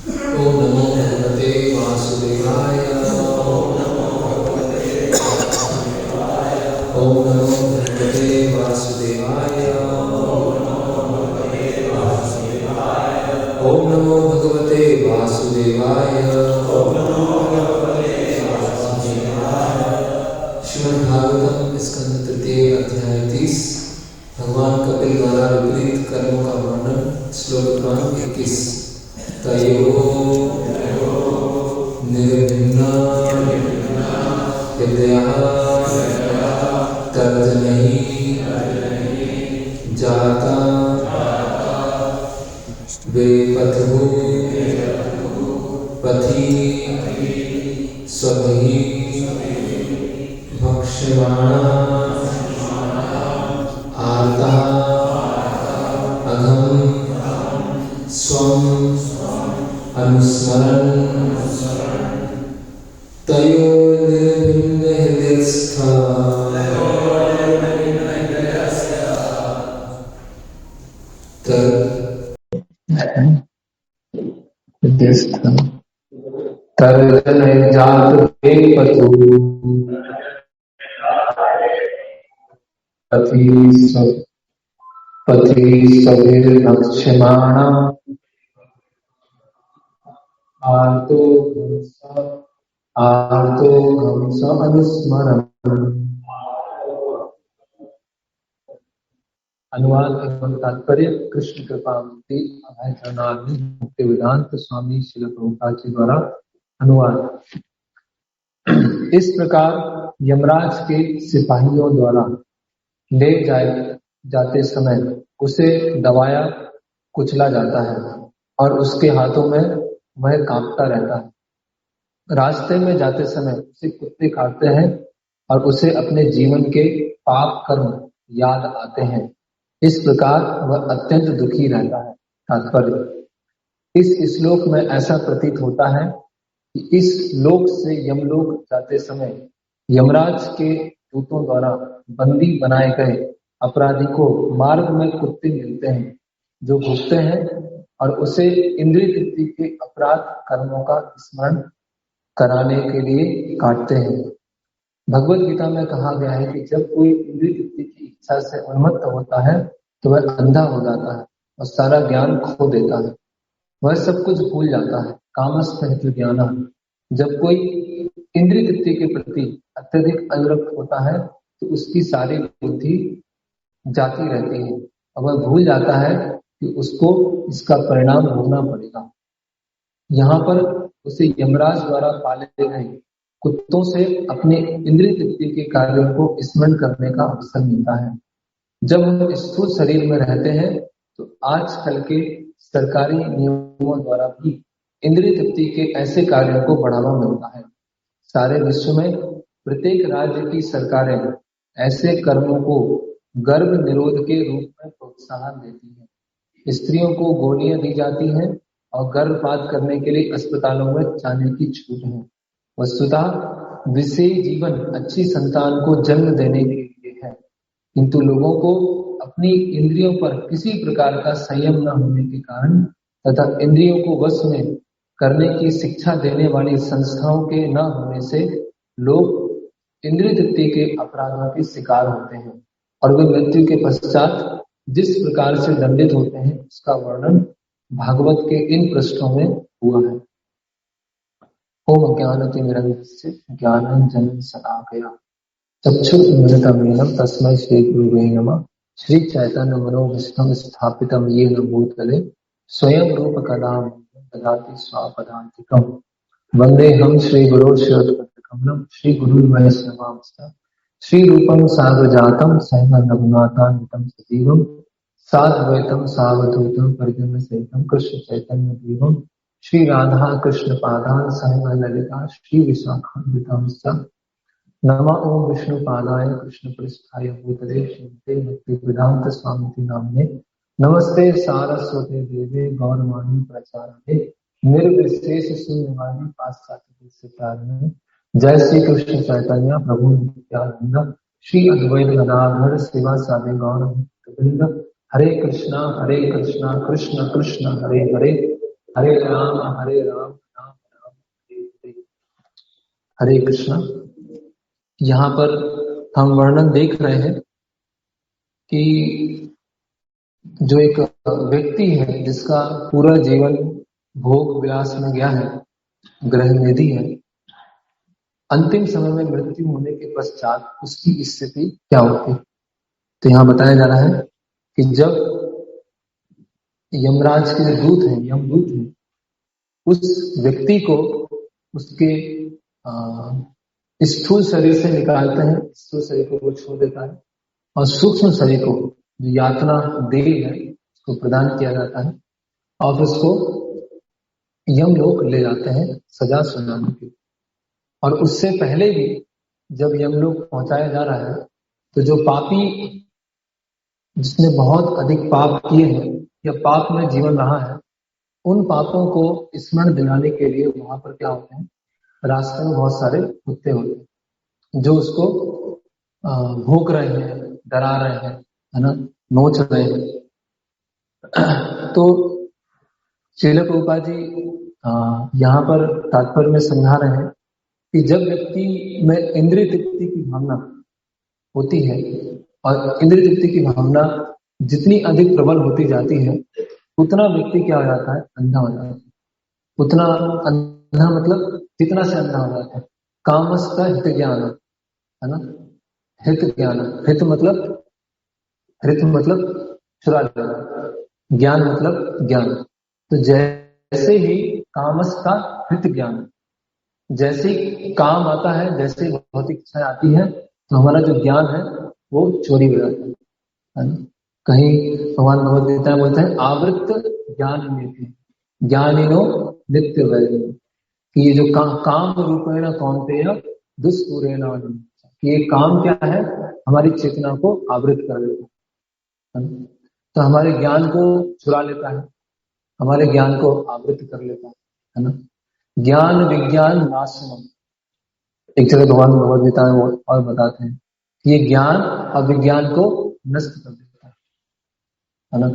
ओम नमो भगवते वासुदेवाय। ओम नमो भगवते वासुदेवाय। ओम नमो भगवते वासुदेवाय। श्रीमद् भागवतम स्कंद तृतीय अध्याय 30। भगवान कपिल द्वारा विपरीत कर्मों का वर्णन। श्लोक क्रमांक 21। तयो निर्भिन्ना विद्या तर्जनहि जाता वेपथु पथि स्वहि भक्ष्यमाणा आर्ता अघं स्वं अनुस्मरन् तयोर्निर्भिन्न हृदयस्था तर्जनैर्जात वेपथु पथि स्वभिर्भक्ष्यमाणा आर्तो घंस अनुस्मरन्। अनुवाद एवं तात्पर्य। कृष्ण कृपा मुक्ति अभय चरणारविंद मुक्ति वेदांत स्वामी श्रील प्रभुपाद जी द्वारा अनुवाद। इस प्रकार यमराज के सिपाहियों द्वारा ले जाते समय उसे दबाया कुचला जाता है और उसके हाथों में वह कांपता रहता है। रास्ते में जाते समय उसे कुत्ते काटते हैं और उसे अपने जीवन के पाप कर्म याद आते हैं। इस प्रकार वह अत्यंत दुखी रहता है। तात्पर्य। इस श्लोक में ऐसा प्रतीत होता है कि इस लोक से यमलोक जाते समय यमराज के दूतों द्वारा बंदी बनाए गए अपराधी को मार्ग में कुत्ते मिलते हैं जो भूखते हैं और उसे इंद्रिय तृप्ति के अपराध कर्मों का स्मरण कराने के लिए काटते हैं। भगवत गीता में कहा गया है कि जब कोई इंद्रिय तृप्ति की इच्छा से उन्मत्त होता है तो वह अंधा हो जाता है और सारा ज्ञान खो देता है। वह सब कुछ भूल जाता है। कामस्तु ज्ञानः। जब कोई इंद्रिय तृप्ति के प्रति अत्यधिक अनुरक्त होता है तो उसकी सारी बुद्धि जाती रहती है और वह भूल जाता है कि उसको इसका परिणाम भोगना पड़ेगा। यहाँ पर उसे यमराज द्वारा पाले गए कुत्तों से अपने इंद्रिय तृप्ति के कार्यों को स्मरण करने का अवसर मिलता है। जब हम स्थूल शरीर में रहते हैं तो आजकल के सरकारी नियमों द्वारा भी इंद्रिय तृप्ति के ऐसे कार्यों को बढ़ावा मिलता है। सारे विश्व में प्रत्येक राज्य की सरकारें ऐसे कर्मों को गर्भ निरोध के रूप में प्रोत्साहन देती है। स्त्रियों को गोलियां दी जाती हैं और गर्भपात करने के लिए अस्पतालों में जाने की छूट है। वस्तुतः विषयी जीवन अच्छी संतान को जन्म देने के लिए है, किंतु लोगों को अपनी इंद्रियों पर किसी प्रकार का संयम न होने के कारण तथा इंद्रियों को वश में करने की शिक्षा देने वाली संस्थाओं के न होने से लोग इंद्रिय तृप्ति के अपराधों के शिकार होते हैं और वे मृत्यु के पश्चात जिस प्रकार से दंडित होते हैं उसका वर्णन भागवत के इन पृष्ठों में हुआ है। ओम ज्ञानतिमिरन्धस्य ज्ञानाञ्जनं शलाकया चक्षुरुन्मिलितं तस्मै श्रीगुरुवे नमः। श्री चैतन्य मनोभीष्टं स्थापितं येन भूतले स्वयं रूप कदा ददाति स्वापदान्तिकम्। वन्देऽहं श्रीगुरो श्रीयुतपदकमलं श्रीगुरुवैष्णवांश्च श्रीरूपं साग्रजातं सहगं रघुनाथान्वितं सजीवं साद्वैतं सावधूतं परिजनसहितं कृष्ण चैतन्य देवं श्री राधा कृष्ण पादान सहगं ललिता श्री विशाखान्वितांश्च। नमः ओम विष्णु पादाय कृष्ण पृष्ठाय भूतले श्रीमते भक्ति वेदांत स्वामी नामने नमस्ते सारस्वते देवे गौरवाणी प्रचारणे निर्विशेष शून्यवादी पाश्चात्य सिद्धारणे। जय श्री कृष्ण चैतन्य प्रभु नित्यानंद श्री अद्वैत गदाधर शिवा सादे गौर भक्तवृंद। हरे कृष्णा कृष्ण कृष्ण हरे हरे राम राम राम हरे हरे, हरे कृष्णा। यहाँ पर हम वर्णन देख रहे हैं कि जो एक व्यक्ति है जिसका पूरा जीवन भोग विलास में गया है, ग्रह निधि है, अंतिम समय में मृत्यु होने के पश्चात उसकी स्थिति क्या होती है। तो यहाँ बताया जा रहा है कि जब यमराज के दूत हैं, यमदूत हैं, उस व्यक्ति को उसके स्थूल शरीर से निकालते हैं, स्थूल शरीर को वो छोड़ देता है और सूक्ष्म शरीर को, जो यातना देह है, उसको प्रदान किया जाता है और फिर उसको यमलोक ले जाते हैं सजा सुनाने के लिए। और उससे पहले भी जब यमलोक पहुंचाया जा रहा है तो जो पापी, जिसने बहुत अधिक पाप किए हैं या पाप में जीवन रहा है, उन पापों को स्मरण दिलाने के लिए वहां पर क्या होते हैं, रास्ते में बहुत सारे कुत्ते होते हैं जो उसको भौंक रहे हैं, डरा रहे हैं, है ना, नोच रहे हैं। तो श्रील प्रभुपाद जी यहाँ पर तात्पर्य में समझा रहे हैं कि जब व्यक्ति में इंद्रिय तृप्ति की भावना होती है और इंद्रिय तृप्ति की भावना जितनी अधिक प्रबल होती जाती है, उतना व्यक्ति क्या हो जाता है, अंधा हो जाता है। उतना अंधा मतलब जितना से अंधा हो जाता है। कामस्त हित ज्ञान, है ना, हित ज्ञान, हित मतलब चुरा लेना, ज्ञान मतलब ज्ञान। तो जैसे ही कामस का हित ज्ञान, जैसे ही काम आता है, जैसे ही भौतिक इच्छाएं आती है, तो हमारा जो ज्ञान है वो चोरी हो जाता है ना। कहीं भगवान भगवद गीता में बोलते हैं आवृत्त ज्ञान नीति ज्ञानिनो नित्य वैरिणो, कि ये जो काम रूपेण कौन्तेय दुष्पूरेण, कि ये काम क्या है, हमारी चेतना को आवृत कर देता है, तो हमारे ज्ञान को चुरा लेता है, हमारे ज्ञान को आवृत कर लेता है ना। ज्ञान विज्ञान नाशनम, एक जगह भगवान भगवद गीता में वो और बताते हैं कि ये ज्ञान अविज्ञान को नष्ट कर देता है ना।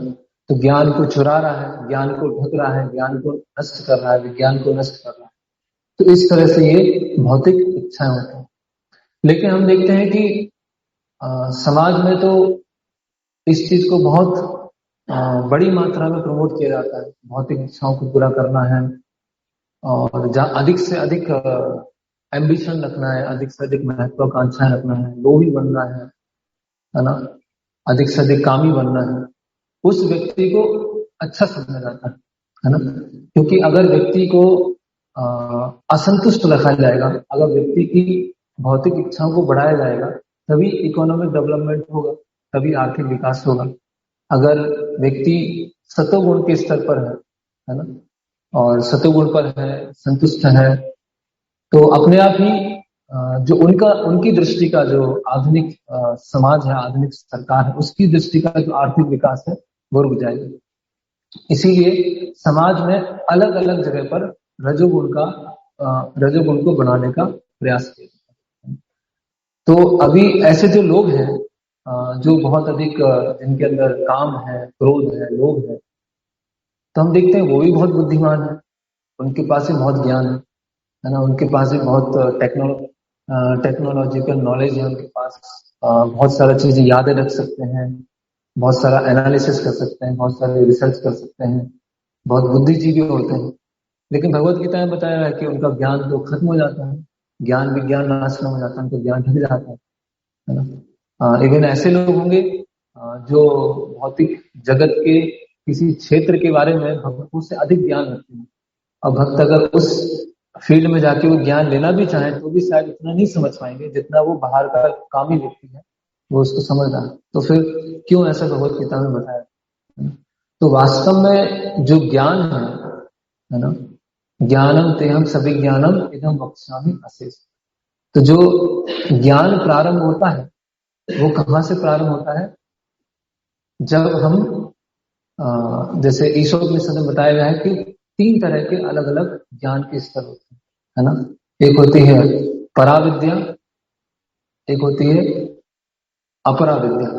तो ज्ञान को चुरा रहा है, ज्ञान को ढक रहा है, ज्ञान को नष्ट कर रहा है, विज्ञान को नष्ट कर रहा है। तो इस तरह से ये भौतिक इच्छाएं होती हैं। लेकिन हम देखते हैं कि समाज में तो इस चीज को बहुत बड़ी मात्रा में प्रमोट किया जाता है, भौतिक इच्छाओं को पूरा करना है और अधिक से अधिक एम्बिशन रखना है, अधिक से अधिक महत्वाकांक्षाएं रखना है, लोभी बनना है ना, अधिक से अधिक कामी बनना है। उस व्यक्ति को अच्छा समझा जाता है ना, क्योंकि अगर व्यक्ति को असंतुष्ट रखा जाएगा, अगर व्यक्ति की भौतिक इच्छाओं को बढ़ाया जाएगा, तभी इकोनॉमिक डेवलपमेंट होगा, तभी आर्थिक विकास होगा। अगर व्यक्ति सतोगुण के स्तर पर है ना, और सतोगुण पर है, संतुष्ट है, तो अपने आप ही जो उनकी दृष्टि का जो आधुनिक समाज है, आधुनिक सरकार है, उसकी दृष्टि का जो आर्थिक विकास है वो रुक जाएगा। इसीलिए समाज में अलग अलग जगह पर रजोगुण को बनाने का प्रयास किया। तो अभी ऐसे जो लोग हैं जो बहुत अधिक जिनके अंदर काम है, क्रोध है, लोभ है, तो हम देखते हैं वो भी बहुत बुद्धिमान है, उनके पास भी बहुत ज्ञान है ना, उनके पास भी बहुत टेक्नोलॉजिकल नॉलेज है, उनके पास बहुत सारा चीजें याद रख सकते हैं, बहुत सारा एनालिसिस कर सकते हैं, बहुत सारे रिसर्च कर सकते हैं, बहुत बुद्धिजीवी होते हैं। लेकिन भगवत गीता में बताया है कि उनका ज्ञान तो खत्म हो जाता है, ज्ञान विज्ञान नाशनम हो जाता है, उनका ज्ञान ढक जाता है ना। इवन ऐसे लोग होंगे जो भौतिक जगत के किसी क्षेत्र के बारे में भक्तों से अधिक ज्ञान रखते हैं, और भक्त अगर उस फील्ड में जाके वो ज्ञान लेना भी चाहे तो भी शायद उतना नहीं समझ पाएंगे जितना वो बाहर का कामी व्यक्ति है वो उसको समझ रहा है। तो फिर क्यों ऐसा भगवत गीता में बताया? तो वास्तव में जो ज्ञान है ना, ज्ञानम तेहम सविज्ञानम इदम वक्ष्यामि अशेष। तो जो ज्ञान प्रारंभ होता है वो कहाँ से प्रारंभ होता है? जब हम जैसे ईशोपनिषद में बताया गया है कि 3 तरह के अलग अलग ज्ञान के स्तर होते हैं, है ना। एक होती है पराविद्या, एक होती है अपराविद्या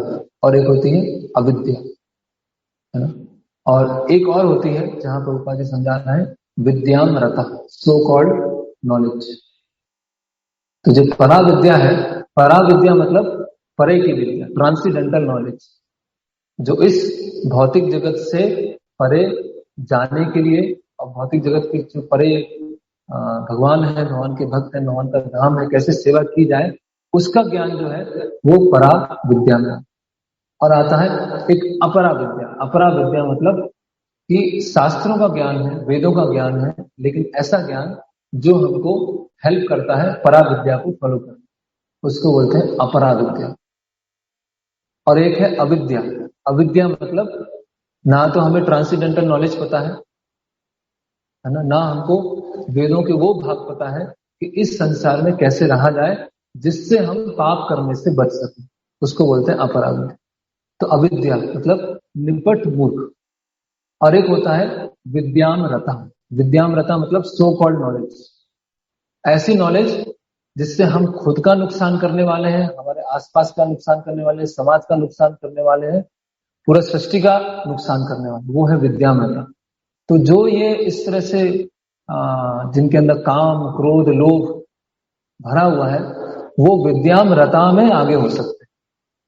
और एक होती है अविद्या, है ना। और एक और होती है जहां प्रभुपाद जी समझा रहे हैं, विद्याम रता, सो कॉल्ड नॉलेज। तो जो परा विद्या है, परा विद्या मतलब परे की विद्या, ट्रांसीडेंटल नॉलेज, जो इस भौतिक जगत से परे जाने के लिए, और भौतिक जगत के जो परे भगवान है, भगवान के भक्त है, भगवान का धाम है, कैसे सेवा की जाए, उसका ज्ञान जो है वो परा विद्या में। और आता है एक अपरा विद्या। अपरा विद्या मतलब कि शास्त्रों का ज्ञान है, वेदों का ज्ञान है, लेकिन ऐसा ज्ञान जो हमको हेल्प करता है परा विद्या को फॉलो करने, उसको बोलते हैं अपरा विद्या। और एक है अविद्या। अविद्या मतलब ना तो हमें ट्रांसीडेंटल नॉलेज पता है ना हमको वेदों के वो भाग पता है कि इस संसार में कैसे रहा जाए जिससे हम पाप करने से बच सकें, उसको बोलते हैं अपरा विद्या। तो अविद्या मतलब निपट मूर्ख। और एक होता है विद्याम रता। विद्याम रता मतलब सो कॉल्ड नॉलेज, ऐसी नॉलेज जिससे हम खुद का नुकसान करने वाले हैं, हमारे आसपास का नुकसान करने वाले हैं, समाज का नुकसान करने वाले हैं, पूरा सृष्टि का नुकसान करने वाले, वो है विद्याम रता। तो जो ये इस तरह से जिनके अंदर काम, क्रोध, लोभ भरा हुआ है, वो विद्याम रता में आगे हो सकते हैं।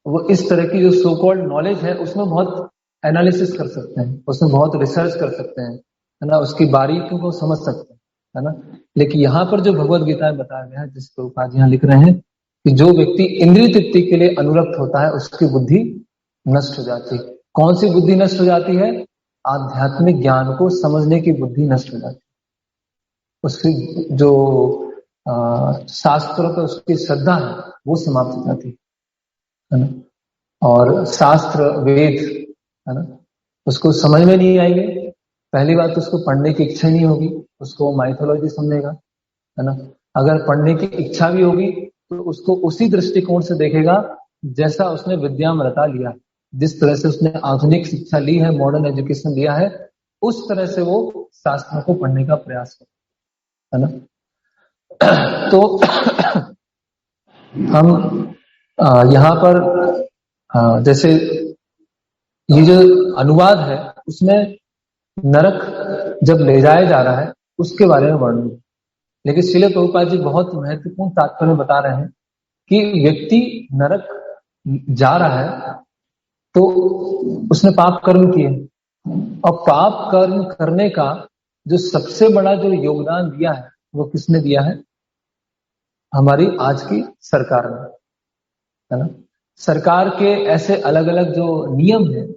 वो इस तरह की जो सो कॉल्ड नॉलेज है उसमें बहुत एनालिसिस कर सकते हैं, उसमें बहुत रिसर्च कर सकते हैं, है ना, उसकी बारीकियों को समझ सकते हैं, है ना। लेकिन यहाँ पर जो भगवत गीता में बताया गया है, जिसके ऊपर यहाँ लिख रहे हैं कि जो व्यक्ति इंद्रिय तृप्ति के लिए अनुरक्त होता है उसकी बुद्धि नष्ट हो जाती है। कौन सी बुद्धि नष्ट हो जाती है? आध्यात्मिक ज्ञान को समझने की बुद्धि नष्ट हो जाती है। उसकी जो शास्त्रों पर उसकी श्रद्धा है वो समाप्त हो जाती है ना। और शास्त्र, वेद, है ना, उसको समझ में नहीं आएंगे। पहली बात तो उसको पढ़ने की इच्छा नहीं होगी, उसको माइथोलॉजी समझेगा, है ना। अगर पढ़ने की इच्छा भी होगी तो उसको उसी दृष्टिकोण से देखेगा जैसा उसने विद्यामृता लिया, जिस तरह से उसने आधुनिक शिक्षा ली है, मॉडर्न एजुकेशन लिया है, उस तरह से वो शास्त्रों को पढ़ने का प्रयास करे, है ना। तो हम यहाँ पर जैसे ये जो अनुवाद है उसमें नरक जब ले जाया जा रहा है उसके बारे में वर्णन है। लेकिन श्रील प्रभुपाद जी बहुत महत्वपूर्ण तात्पर्य बता रहे हैं कि व्यक्ति नरक जा रहा है तो उसने पाप कर्म किए, और पाप कर्म करने का जो सबसे बड़ा जो योगदान दिया है वो किसने दिया है? हमारी आज की सरकार ने, है ना। सरकार के ऐसे अलग अलग जो नियम है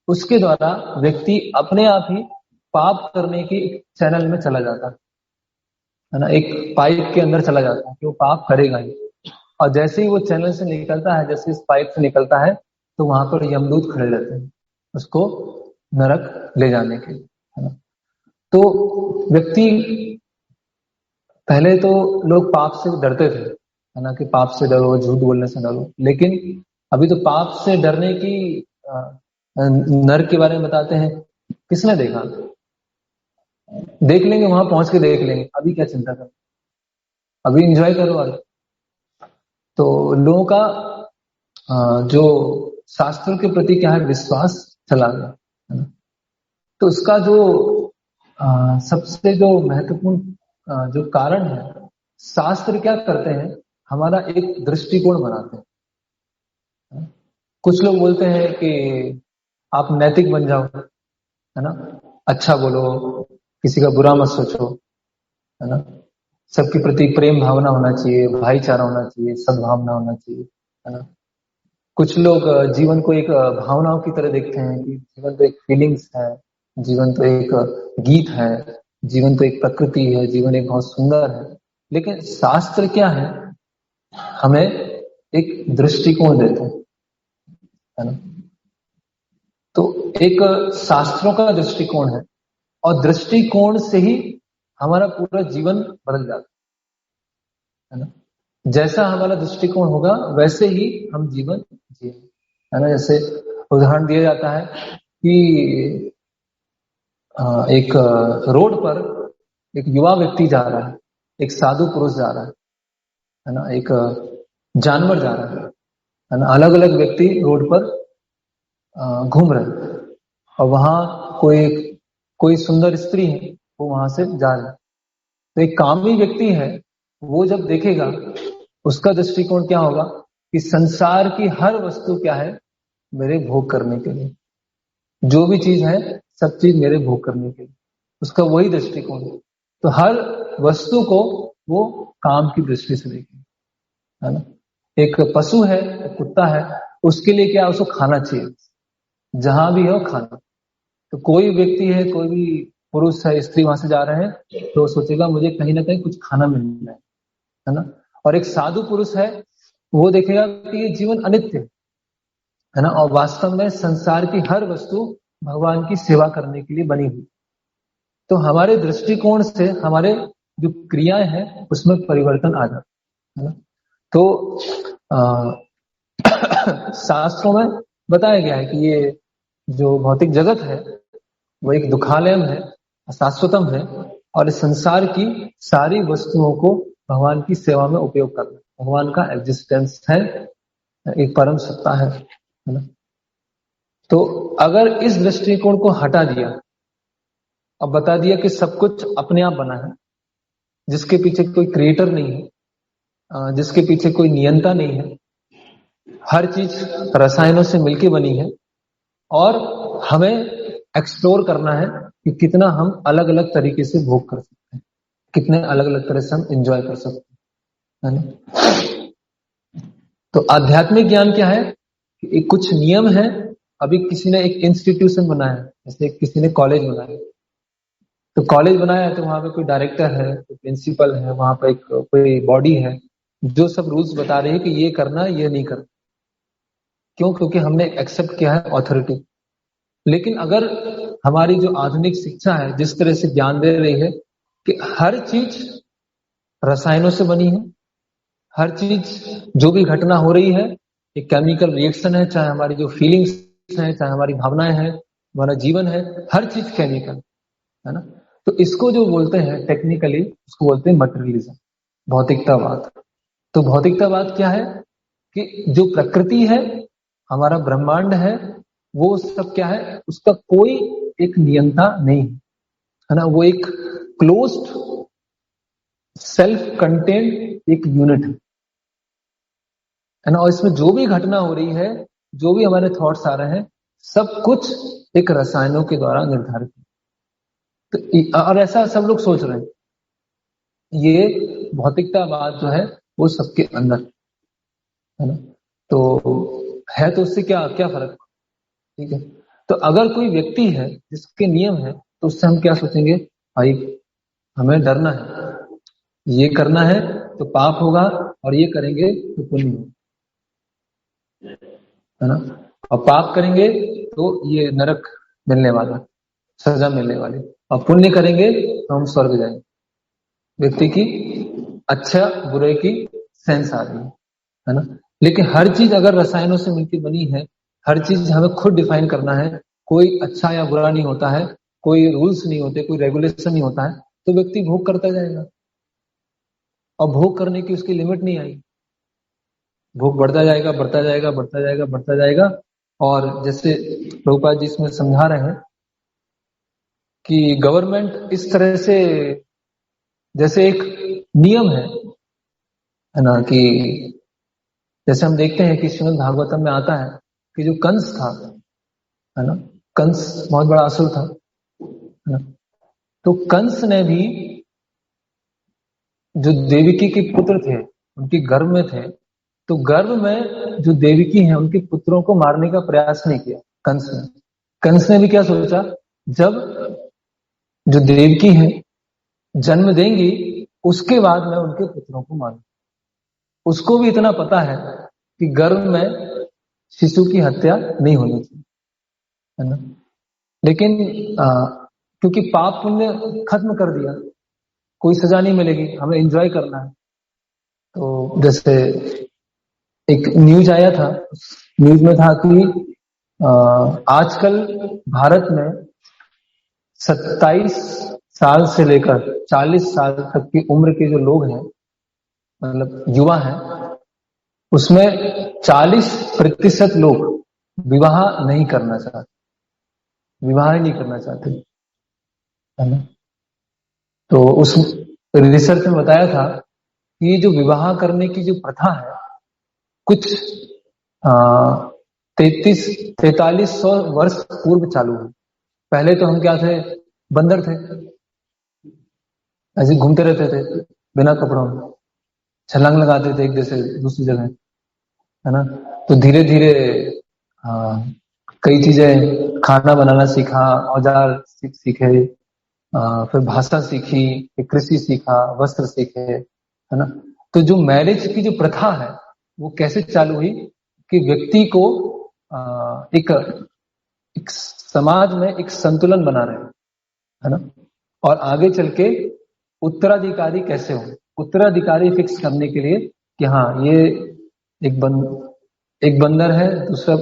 उसके द्वारा व्यक्ति अपने आप ही पाप करने की चैनल में चला जाता है ना, एक पाइप के अंदर चला जाता है कि वो पाप करेगा ही। और जैसे ही वो चैनल से निकलता है, जैसे इस पाइप से निकलता है, तो वहां पर यमदूत खड़े रहते हैं उसको नरक ले जाने के लिए, है ना। तो व्यक्ति, पहले तो लोग पाप से डरते थे, है ना, कि पाप से डरो, झूठ बोलने से डरो। लेकिन अभी तो पाप से डरने की नरक के बारे में बताते हैं, किसने देखा? देख लेंगे, वहां पहुंच के देख लेंगे, अभी क्या चिंता करो, अभी एंजॉय करो आज। तो लोगों का जो शास्त्रों के प्रति क्या है, विश्वास चला गया, है ना। तो उसका जो सबसे जो महत्वपूर्ण जो कारण है, शास्त्र क्या करते हैं, हमारा एक दृष्टिकोण बनाते हैं। कुछ लोग बोलते हैं कि आप नैतिक बन जाओ, है ना, अच्छा बोलो, किसी का बुरा मत सोचो, है ना, सबके प्रति प्रेम भावना होना चाहिए, भाईचारा होना चाहिए, सद्भावना होना चाहिए, है ना। कुछ लोग जीवन को एक भावनाओं की तरह देखते हैं कि जीवन तो एक फीलिंग्स है, जीवन तो एक गीत है, जीवन तो एक प्रकृति है, जीवन एक बहुत सुंदर है। लेकिन शास्त्र क्या है, हमें एक दृष्टिकोण देते हैं, है ना। तो एक शास्त्रों का दृष्टिकोण है, और दृष्टिकोण से ही हमारा पूरा जीवन बदल जाता है ना। जैसा हमारा दृष्टिकोण होगा वैसे ही हम जीवन जिए, है ना। जैसे उदाहरण दिया जाता है कि एक रोड पर एक युवा व्यक्ति जा रहा है, एक साधु पुरुष जा रहा है ना, एक जानवर जा रहा है ना, अलग अलग व्यक्ति रोड पर घूम रहे हैं। और वहां कोई सुंदर स्त्री है, वो वहां से जा रही है। तो एक कामी व्यक्ति है, वो जब देखेगा, उसका दृष्टिकोण क्या होगा कि संसार की हर वस्तु क्या है, मेरे भोग करने के लिए, जो भी चीज है सब चीज मेरे भोग करने के लिए, उसका वही दृष्टिकोण है। तो हर वस्तु को वो काम की दृष्टि से देखेगा, है ना। एक पशु है, एक कुत्ता है, उसके लिए क्या, उसको खाना चाहिए, जहां भी हो खाना। तो कोई व्यक्ति है, कोई भी पुरुष है, स्त्री वहां से जा रहे हैं, तो सोचेगा मुझे कहीं ना कहीं कुछ खाना मिलना है ना। और एक साधु पुरुष है, वो देखेगा कि ये जीवन अनित्य है ना, और वास्तव में संसार की हर वस्तु भगवान की सेवा करने के लिए बनी हुई। तो हमारे दृष्टिकोण से हमारे जो क्रियाएं हैं उसमें परिवर्तन आ जाता है ना। तो शास्त्रों में बताया गया है कि ये जो भौतिक जगत है वो एक दुखालयम है, अशाश्वतम है, और इस संसार की सारी वस्तुओं को भगवान की सेवा में उपयोग करना, भगवान का एग्जिस्टेंस है, एक परम सत्ता है ना। तो अगर इस दृष्टिकोण को हटा दिया, अब बता दिया कि सब कुछ अपने आप बना है, जिसके पीछे कोई क्रिएटर नहीं है, जिसके पीछे कोई नियंता नहीं है, हर चीज रसायनों से मिलके बनी है, और हमें एक्सप्लोर करना है कि कितना हम अलग अलग तरीके से भोग कर सकते हैं, कितने अलग अलग तरह से हम एंजॉय कर सकते हैं, है ना। तो आध्यात्मिक ज्ञान क्या है कि एक कुछ नियम है। अभी किसी ने एक इंस्टीट्यूशन बनाया, जैसे किसी ने कॉलेज बनाया, तो कॉलेज बनाया है तो वहां पे कोई डायरेक्टर है, कोई प्रिंसिपल है, वहां पे एक कोई बॉडी है जो सब रूल्स बता रही है कि ये करना, ये नहीं करना। क्यों? क्योंकि हमने एक्सेप्ट किया है ऑथोरिटी। लेकिन अगर हमारी जो आधुनिक शिक्षा है जिस तरह से ज्ञान दे रही है कि हर चीज रसायनों से बनी है, हर चीज जो भी घटना हो रही है एक केमिकल रिएक्शन है, चाहे हमारी जो फीलिंग्स है, चाहे हमारी भावनाएं हैं, हमारा जीवन है, हर चीज केमिकल है ना। तो इसको जो बोलते हैं टेक्निकली, उसको बोलते हैं मटेरियलिज्म, भौतिकतावाद। तो भौतिकतावाद क्या है कि जो प्रकृति है, हमारा ब्रह्मांड है, वो सब क्या है, उसका कोई एक नियंता नहीं है ना। वो एक क्लोज्ड सेल्फ कंटेन्ड एक यूनिट है ना। और इसमें जो भी घटना हो रही है, जो भी हमारे थॉट्स आ रहे हैं, सब कुछ एक रसायनों के द्वारा निर्धारित है। तो और ऐसा सब लोग सोच रहे हैं, ये भौतिकतावाद जो है वो सबके अंदर है ना। तो है तो उससे क्या क्या फर्क, ठीक है। तो अगर कोई व्यक्ति है जिसके नियम है, तो उससे हम क्या सोचेंगे, भाई हमें डरना है, ये करना है तो पाप होगा, और ये करेंगे तो पुण्य होगा, है ना। और पाप करेंगे तो ये नरक मिलने वाला, सजा मिलने वाली, और पुण्य करेंगे तो हम स्वर्ग जाएंगे। व्यक्ति की अच्छा बुरे की सेंस आ रही है ना। लेकिन हर चीज अगर रसायनों से मिलकर बनी है, हर चीज हमें खुद डिफाइन करना है, कोई अच्छा या बुरा नहीं होता है, कोई रूल्स नहीं होते, कोई रेगुलेशन नहीं होता है, तो व्यक्ति भोग करता जाएगा, और भोग करने की उसकी लिमिट नहीं आई, भोग बढ़ता जाएगा, बढ़ता जाएगा, बढ़ता जाएगा, बढ़ता जाएगा। और जैसे प्रभुपाद जी इसमें समझा रहे हैं कि गवर्नमेंट इस तरह से, जैसे एक नियम है ना, कि जैसे हम देखते हैं कि श्रीमद् भागवतम में आता है कि जो कंस था, है ना, कंस बहुत बड़ा असुर था, है ना। तो कंस ने भी, जो देवकी के पुत्र थे, उनके गर्भ में थे, तो गर्भ में जो देवकी हैं उनके पुत्रों को मारने का प्रयास नहीं किया कंस ने। कंस ने भी क्या सोचा, जब जो देवकी है जन्म देंगी, उसके बाद मैं उनके पुत्रों को मारूं। उसको भी इतना पता है कि गर्भ में शिशु की हत्या नहीं होनी चाहिए, है ना। लेकिन क्योंकि पाप पुण्य खत्म कर दिया, कोई सजा नहीं मिलेगी, हमें एंजॉय करना है। तो जैसे एक न्यूज आया था, न्यूज में था कि आजकल भारत में 27 साल से लेकर 40 साल तक की उम्र के जो लोग हैं, मतलब युवा हैं, उसमें 40% लोग विवाह नहीं करना चाहते, विवाह ही नहीं करना चाहते, है ना। तो उस रिसर्च में बताया था कि ये जो विवाह करने की जो प्रथा है, कुछ 4300-4300 वर्ष पूर्व चालू हुई। पहले तो हम क्या थे, बंदर थे, ऐसे घूमते रहते थे बिना कपड़ों में, छलांग लगाते थे एक जगह से दूसरी जगह, है ना। तो धीरे धीरे कई चीजें, खाना बनाना सीखा, औजार सीखे, फिर भाषा सीखी, फिर कृषि सीखा, वस्त्र सीखे, है ना। तो जो मैरिज की जो प्रथा है वो कैसे चालू हुई कि व्यक्ति को एक समाज में एक संतुलन बना रहे, है ना। और आगे चल के उत्तराधिकारी कैसे हो, उत्तराधिकारी फिक्स करने के लिए कि हाँ ये एक एक बंदर है, दूसरा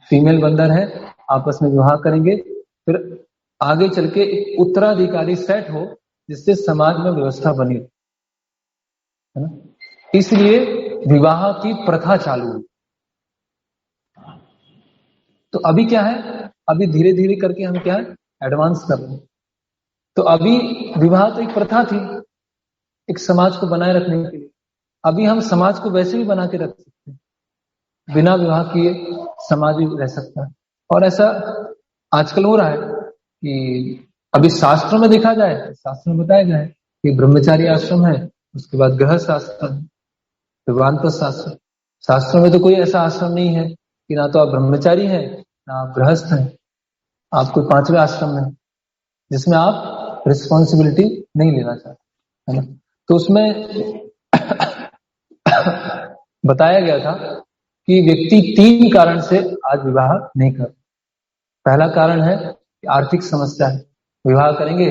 फीमेल बंदर है, आपस में विवाह करेंगे, फिर आगे चल के एक उत्तराधिकारी सेट हो जिससे समाज में व्यवस्था बनी, है ना। इसलिए विवाह की प्रथा चालू हुई। तो अभी क्या है, अभी धीरे धीरे करके हम क्या है, एडवांस कर रहे हैं। तो अभी विवाह तो एक प्रथा थी एक समाज को बनाए रखने के लिए, अभी हम समाज को वैसे भी बना के रख सकते हैं, बिना विवाह किए समाज भी रह सकता है। और ऐसा आजकल हो रहा है कि अभी शास्त्रों में देखा जाए, शास्त्रों में बताया जाए कि ब्रह्मचारी आश्रम है, उसके बाद गृहस्थ आश्रम है, फिर वानप्रस्थ आश्रम। शास्त्रों में तो कोई ऐसा आश्रम नहीं है कि ना तो आप ब्रह्मचारी हैं ना आप गृहस्थ हैं, आप कोई पांचवें आश्रम में जिसमें आप रिस्पॉन्सिबिलिटी नहीं लेना चाहते, है ना। तो उसमें बताया गया था कि व्यक्ति 3 कारण से आज विवाह नहीं कर। पहला कारण है कि आर्थिक समस्या है, विवाह करेंगे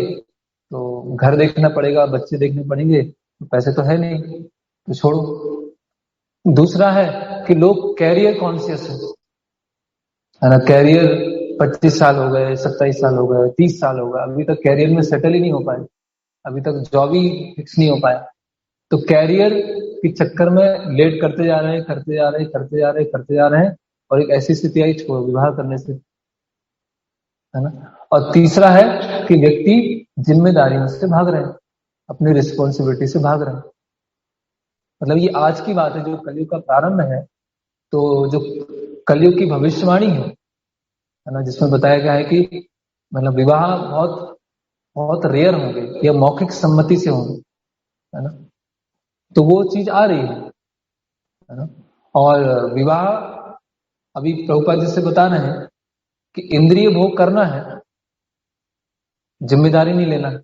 तो घर देखना पड़ेगा, बच्चे देखने पड़ेंगे, तो पैसे तो है नहीं तो छोड़ो। दूसरा है कि लोग कैरियर कॉन्शियस है ना, कैरियर 25 साल हो गए, 27 साल हो गए, 30 साल हो गए, अभी तक कैरियर में सेटल ही नहीं हो पाए, अभी तक जॉब ही फिक्स नहीं हो पाया। तो कैरियर के चक्कर में लेट करते जा रहे हैं, करते जा रहे हैं, करते जा रहे हैं, करते जा रहे हैं, और एक ऐसी स्थिति आई छोड़ विवाह करने से, है ना। और तीसरा है कि व्यक्ति जिम्मेदारियों से भाग रहे हैं, अपनी रिस्पॉन्सिबिलिटी से भाग रहे हैं। मतलब ये आज की बात है, जो कलयुग का प्रारंभ है, तो जो कलयुग की भविष्यवाणी है ना, जिसमें बताया गया है कि मतलब विवाह बहुत बहुत रेयर होंगे या मौखिक सम्मति से होंगे, है ना। तो वो चीज आ रही है ना। और विवाह अभी प्रभुपाद जी से बता रहे हैं कि इंद्रिय भोग करना है, जिम्मेदारी नहीं लेना है,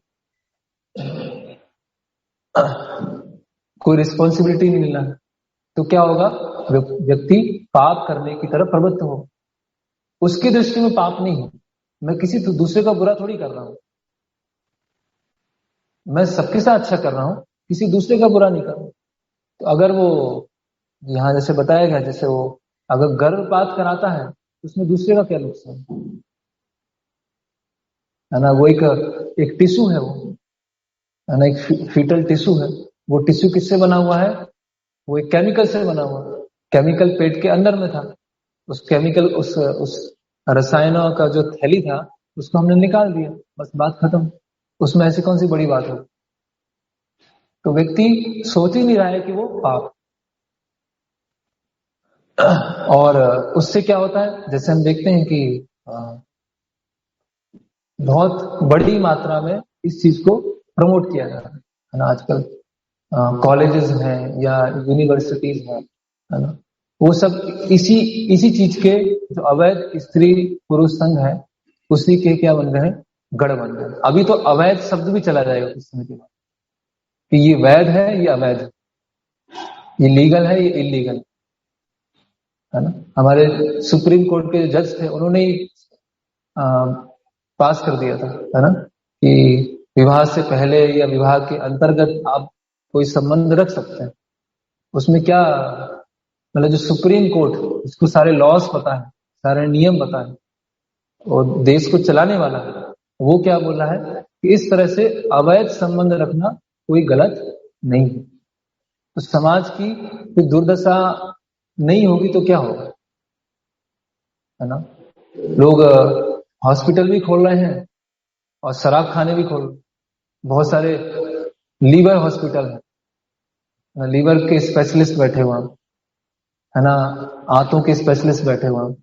कोई रिस्पॉन्सिबिलिटी नहीं लेना है, तो क्या होगा, व्यक्ति पाप करने की तरफ प्रवृत्त हो। उसकी दृष्टि में पाप नहीं है, मैं किसी दूसरे का बुरा थोड़ी कर रहा हूं, मैं सबके साथ अच्छा कर रहा हूं, किसी दूसरे का बुरा नहीं कर रहा हूं। तो अगर वो यहाँ जैसे बताया गया, जैसे वो अगर गर्भपात कराता है तो उसमें दूसरे का क्या नुकसान है ना। वो एक टिश्यू है, वो है ना, एक फीटल टिश्यू है। वो टिश्यू किससे बना हुआ है, वो एक केमिकल से बना हुआ है, केमिकल पेट के अंदर में था, उस केमिकल उस रसायनों का जो थैली था उसको हमने निकाल दिया, बस बात खत्म। उसमें ऐसी कौन सी बड़ी बात हो। तो व्यक्ति सोच ही नहीं रहा है कि वो पाप। और उससे क्या होता है, जैसे हम देखते हैं कि बहुत बड़ी मात्रा में इस चीज को प्रमोट किया जा रहा है ना। आजकल कॉलेजेस हैं या यूनिवर्सिटीज हैं, है ना, वो सब इसी इसी चीज के, जो अवैध स्त्री पुरुष संघ है उसी के क्या बन गए हैं, गढ़ बन गए। अभी तो अवैध शब्द भी चला जाएगा कुछ समय के बाद कि ये वैध है, ये अवैध है, ये लीगल है, ये इलीगल है ना। हमारे सुप्रीम कोर्ट के जज थे, उन्होंने ही पास कर दिया था, है ना, कि विवाह से पहले या विवाह के अंतर्गत आप कोई संबंध रख सकते हैं। उसमें क्या, मतलब जो सुप्रीम कोर्ट, उसको सारे लॉज पता है, सारे नियम पता है, और देश को चलाने वाला है, वो क्या बोल रहा है कि इस तरह से अवैध संबंध रखना कोई गलत नहीं है। तो समाज की कोई दुर्दशा नहीं होगी तो क्या होगा, है ना। लोग हॉस्पिटल भी खोल रहे हैं और शराब खाने भी खोल रहे हैं। बहुत सारे लीवर हॉस्पिटल है, लीवर के स्पेशलिस्ट बैठे हुए हैं, है ना, आंतों के स्पेशलिस्ट बैठे हुए हैं,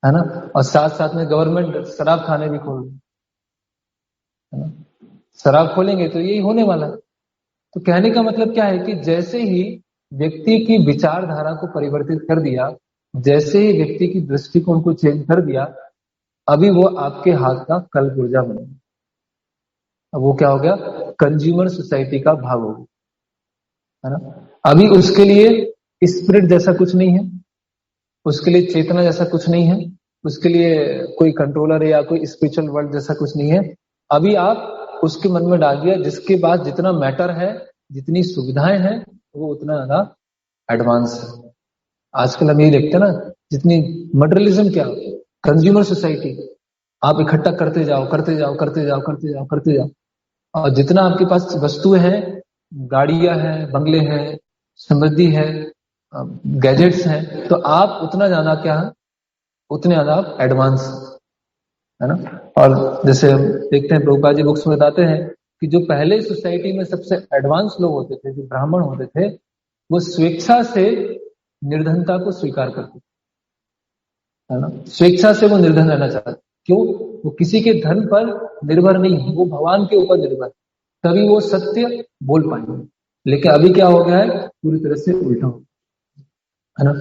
है ना, और साथ साथ में गवर्नमेंट शराब खाने भी खोल रही है ना। शराब खोलेंगे तो यही होने वाला है। तो कहने का मतलब क्या है कि जैसे ही व्यक्ति की विचारधारा को परिवर्तित कर दिया, जैसे ही व्यक्ति की दृष्टिकोण को चेंज कर दिया, अभी वो आपके हाथ का कल पुर्जा बनेगा। अब वो क्या हो गया, कंज्यूमर सोसाइटी का भाग हो गया, है ना। अभी उसके लिए स्पिरिट जैसा कुछ नहीं है, उसके लिए चेतना जैसा कुछ नहीं है, उसके लिए कोई कंट्रोलर या कोई स्पिरिचुअल वर्ल्ड जैसा कुछ नहीं है। अभी आप उसके मन में डाल दिया जिसके पास जितना मैटर है, जितनी सुविधाएं हैं, वो उतना ज्यादा एडवांस है। आजकल हम यही देखते हैं ना, जितनी मटेरियलिज्म, क्या कंज्यूमर सोसाइटी, आप इकट्ठा करते जाओ करते जाओ करते जाओ करते जाओ करते जाओ, और जितना आपके पास वस्तुएं हैं, गाड़ियां हैं, बंगले हैं, समृद्धि है, गैजेट्स हैं, तो आप उतना ज्यादा क्या है, उतने ज्यादा आप एडवांस, है ना। और जैसे हम देखते हैं, प्रभुपाद जी बुक्स में बताते हैं कि जो पहले सोसाइटी में सबसे एडवांस लोग होते थे, जो ब्राह्मण होते थे, वो स्वेच्छा से निर्धनता को स्वीकार करते थे, है ना। स्वेच्छा से वो निर्धन रहना चाहते। क्यों? वो किसी के धन पर निर्भर नहीं है, वो भगवान के ऊपर निर्भर, तभी वो सत्य बोल पाएंगे। लेकिन अभी क्या हो गया है, पूरी तरह से उल्टा हो गया, है ना।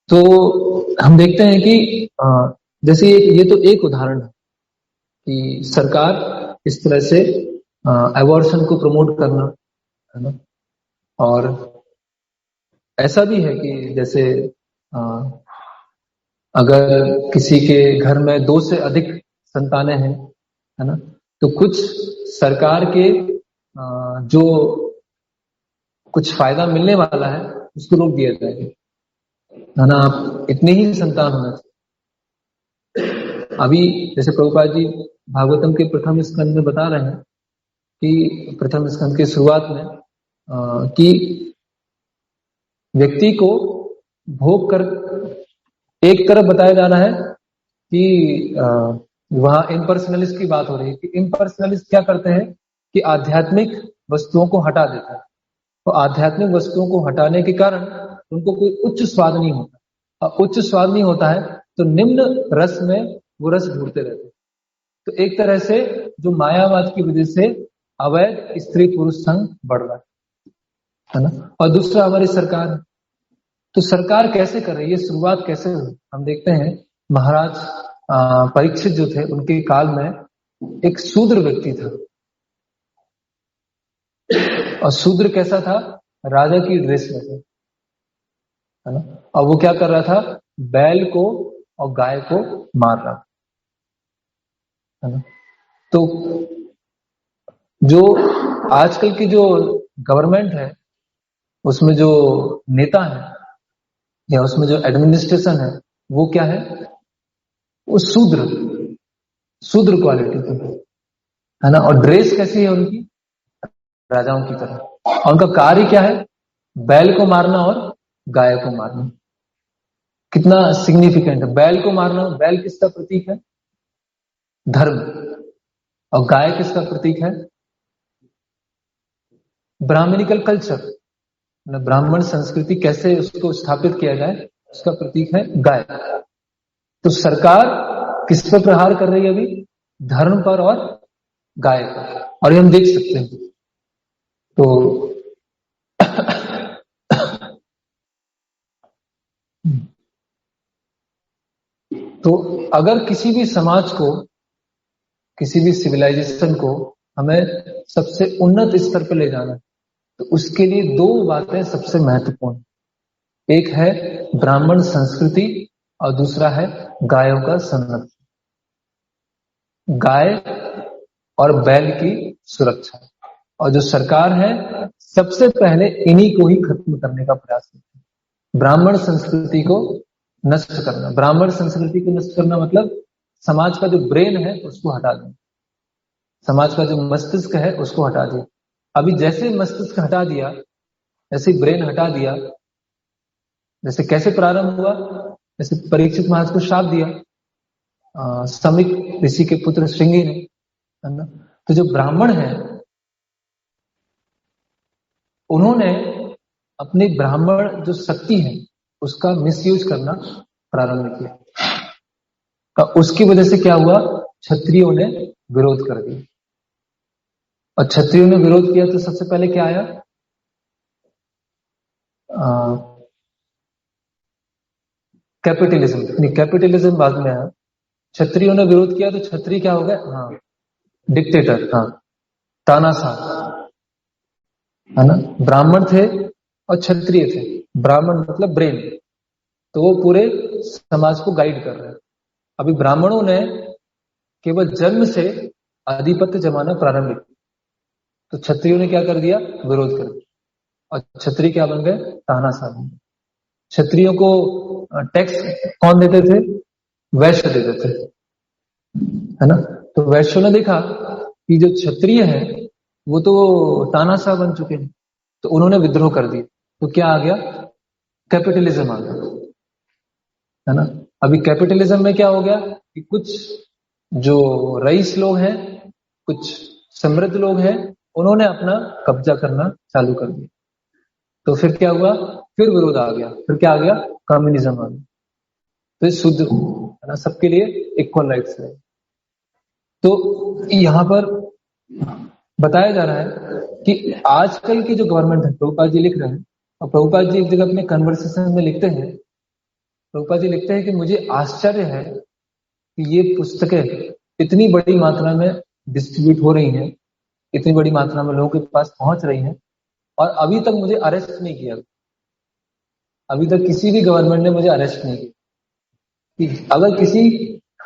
तो हम देखते हैं कि जैसे ये तो एक उदाहरण है कि सरकार इस तरह से एबॉर्शन को प्रमोट करना, है ना। और ऐसा भी है कि जैसे अ, अगर किसी के घर में 2 से अधिक संतानें हैं, है ना, तो कुछ सरकार के जो कुछ फायदा मिलने वाला है उसको रोक दिया जाएगा, है ना। आप इतने ही संतान होना चाहिए। अभी जैसे प्रभुपाद जी भागवतम के प्रथम स्कंद में बता रहे हैं कि प्रथम स्कंद की शुरुआत में कि व्यक्ति को भोग कर, एक तरफ बताया जा रहा है कि वहां इम्पर्सनलिस्ट की बात हो रही है कि इम्पर्सनलिस्ट क्या करते हैं कि आध्यात्मिक वस्तुओं को हटा देते हैं, तो आध्यात्मिक वस्तुओं को हटाने के कारण उनको कोई उच्च स्वाद नहीं होता, और उच्च स्वाद नहीं होता है तो निम्न रस में वो रस ढूंढते रहते हैं। तो एक तरह से जो मायावाद की वजह से अवैध स्त्री पुरुष संग बढ़ रहा है ना। और दूसरा हमारी सरकार, तो सरकार कैसे कर रही है, शुरुआत कैसे हुई, हम देखते हैं महाराज परीक्षित जो थे, उनके काल में एक शूद्र व्यक्ति था, और शूद्र कैसा था, राजा की ड्रेस में था, है ना। और वो क्या कर रहा था, बैल को और गाय को मार रहा था, है ना। तो जो आजकल की जो गवर्नमेंट है, उसमें जो नेता है या उसमें जो एडमिनिस्ट्रेशन है, वो क्या है, वो शूद्र शूद्र क्वालिटी की है ना। और ड्रेस कैसी है उनकी, राजाओं की तरह। और उनका कार्य क्या है, बैल को मारना और गाय को मारना। कितना सिग्निफिकेंट है, बैल को मारना, बैल किसका प्रतीक है, धर्म, और गाय किसका प्रतीक है, ब्राह्मणिकल कल्चर, ब्राह्मण संस्कृति कैसे उसको स्थापित किया जाए, उसका प्रतीक है गाय। तो सरकार किस पर प्रहार कर रही है अभी, धर्म पर और गाय पर, और ये हम देख सकते हैं। तो अगर किसी भी समाज को, किसी भी सिविलाइजेशन को हमें सबसे उन्नत स्तर पर ले जाना है, तो उसके लिए 2 बातें सबसे महत्वपूर्ण, एक है ब्राह्मण संस्कृति और दूसरा है गायों का संरक्षण, गाय और बैल की सुरक्षा। और जो सरकार है, सबसे पहले इन्हीं को ही खत्म करने का प्रयास करती है, ब्राह्मण संस्कृति को नष्ट करना। ब्राह्मण संस्कृति को नष्ट करना मतलब समाज का जो ब्रेन है उसको हटा देना, समाज का जो मस्तिष्क है उसको हटा दिया। अभी जैसे मस्तिष्क हटा दिया, जैसे ब्रेन हटा दिया, जैसे कैसे प्रारंभ हुआ, जैसे परीक्षित महाराज को श्राप दिया, समिक ऋषि के पुत्र श्रृंगी ने, है ना। तो जो ब्राह्मण है उन्होंने अपनी ब्राह्मण जो शक्ति है उसका मिसयूज करना प्रारंभ किया। तो उसकी वजह से क्या हुआ, क्षत्रियों ने विरोध कर दिया। और क्षत्रियों ने विरोध किया तो सबसे पहले क्या आया, कैपिटलिज्म। नहीं, कैपिटलिज्म बाद में आया। क्षत्रियों ने विरोध किया तो क्षत्रिय क्या हो गए, हाँ, डिक्टेटर, हाँ, तानाशाह, है ना। ब्राह्मण थे और क्षत्रिय थे। ब्राह्मण मतलब ब्रेन, तो वो पूरे समाज को गाइड कर रहे हैं। अभी ब्राह्मणों ने केवल जन्म से आधिपत्य जमाना प्रारंभ किया, तो क्षत्रियों ने क्या कर दिया, विरोध कर दिया। और क्षत्रिय क्या बन गए, तानाशाह बन गए। क्षत्रियों को टैक्स कौन देते थे, वैश्य देते थे, है ना। तो वैश्यों ने देखा कि जो क्षत्रिय है वो तो तानाशाह बन चुके हैं, तो उन्होंने विद्रोह कर दिया। तो क्या आ गया, कैपिटलिज्म आ गया, है ना। अभी कैपिटलिज्म में क्या हो गया कि कुछ जो रईस लोग हैं, कुछ समृद्ध लोग हैं, उन्होंने अपना कब्जा करना चालू कर दिया। तो फिर क्या हुआ, फिर विरोध आ गया, फिर क्या आ गया, कम्युनिज्म आ गया। तो शुद्ध, है ना, सबके लिए इक्वल राइट्स है। तो यहाँ पर बताया जा रहा है कि आजकल की जो गवर्नमेंट है, प्रभुपाद जी लिख रहे हैं, और प्रभुपाद जी एक जगह अपने कन्वर्सेशन में लिखते हैं, प्रभुपाद जी लिखते हैं कि मुझे आश्चर्य है कि ये पुस्तकें इतनी बड़ी मात्रा में डिस्ट्रीब्यूट हो रही हैं, इतनी बड़ी मात्रा में लोगों के पास पहुंच रही हैं, और अभी तक मुझे अरेस्ट नहीं किया। अभी तक किसी भी गवर्नमेंट ने मुझे अरेस्ट नहीं किया। कि अगर किसी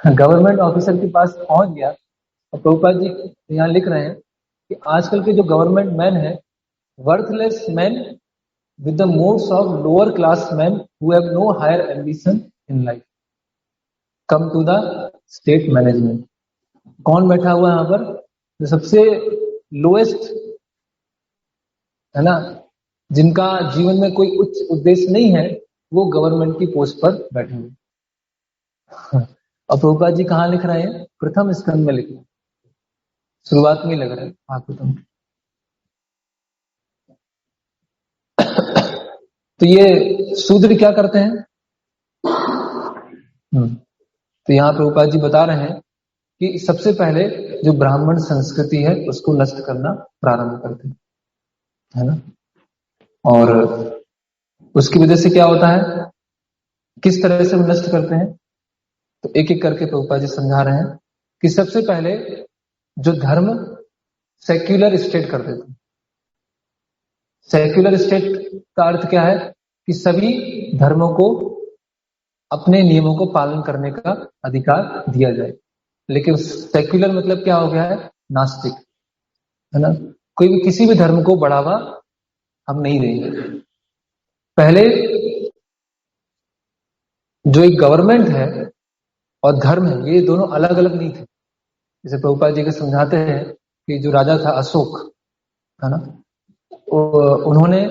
गवर्नमेंट ऑफिसर के पास पहुंच गया, और प्रभुपाद जी यहाँ लिख रहे हैं कि आजकल के जो गवर्नमेंट मैन है, worthless man with the modes of lower class men who have no higher ambition in life come to the state management। कौन बैठा हुआ है यहाँ पर, जो सबसे लोएस्ट, है ना, जिनका जीवन में कोई उच्च उद्देश्य नहीं है, वो गवर्नमेंट की पोस्ट पर बैठे हुए। और प्रभुपाद जी कहाँ लिख रहे हैं, प्रथम स्कंद में लिख रहे हैं, शुरुआत में लग रहा है प्रथम। तो ये शूद्र क्या करते हैं, तो यहाँ प्रभुपाद जी बता रहे हैं कि सबसे पहले जो ब्राह्मण संस्कृति है उसको नष्ट करना प्रारंभ करते हैं, है ना। और उसकी वजह से क्या होता है, किस तरह से वो नष्ट करते हैं, तो एक एक करके प्रभुपाद जी समझा रहे हैं कि सबसे पहले जो धर्म सेक्युलर स्टेट कर देते हैं। सेक्युलर स्टेट का अर्थ क्या है कि सभी धर्मों को अपने नियमों को पालन करने का अधिकार दिया जाए। लेकिन सेक्युलर मतलब क्या हो गया है, नास्तिक, है ना। कोई भी किसी भी धर्म को बढ़ावा हम नहीं देंगे। पहले जो एक गवर्नमेंट है और धर्म है, ये दोनों अलग अलग नहीं थे। जैसे प्रभुपाद जी के समझाते हैं कि जो राजा था अशोक, है ना, उन्होंने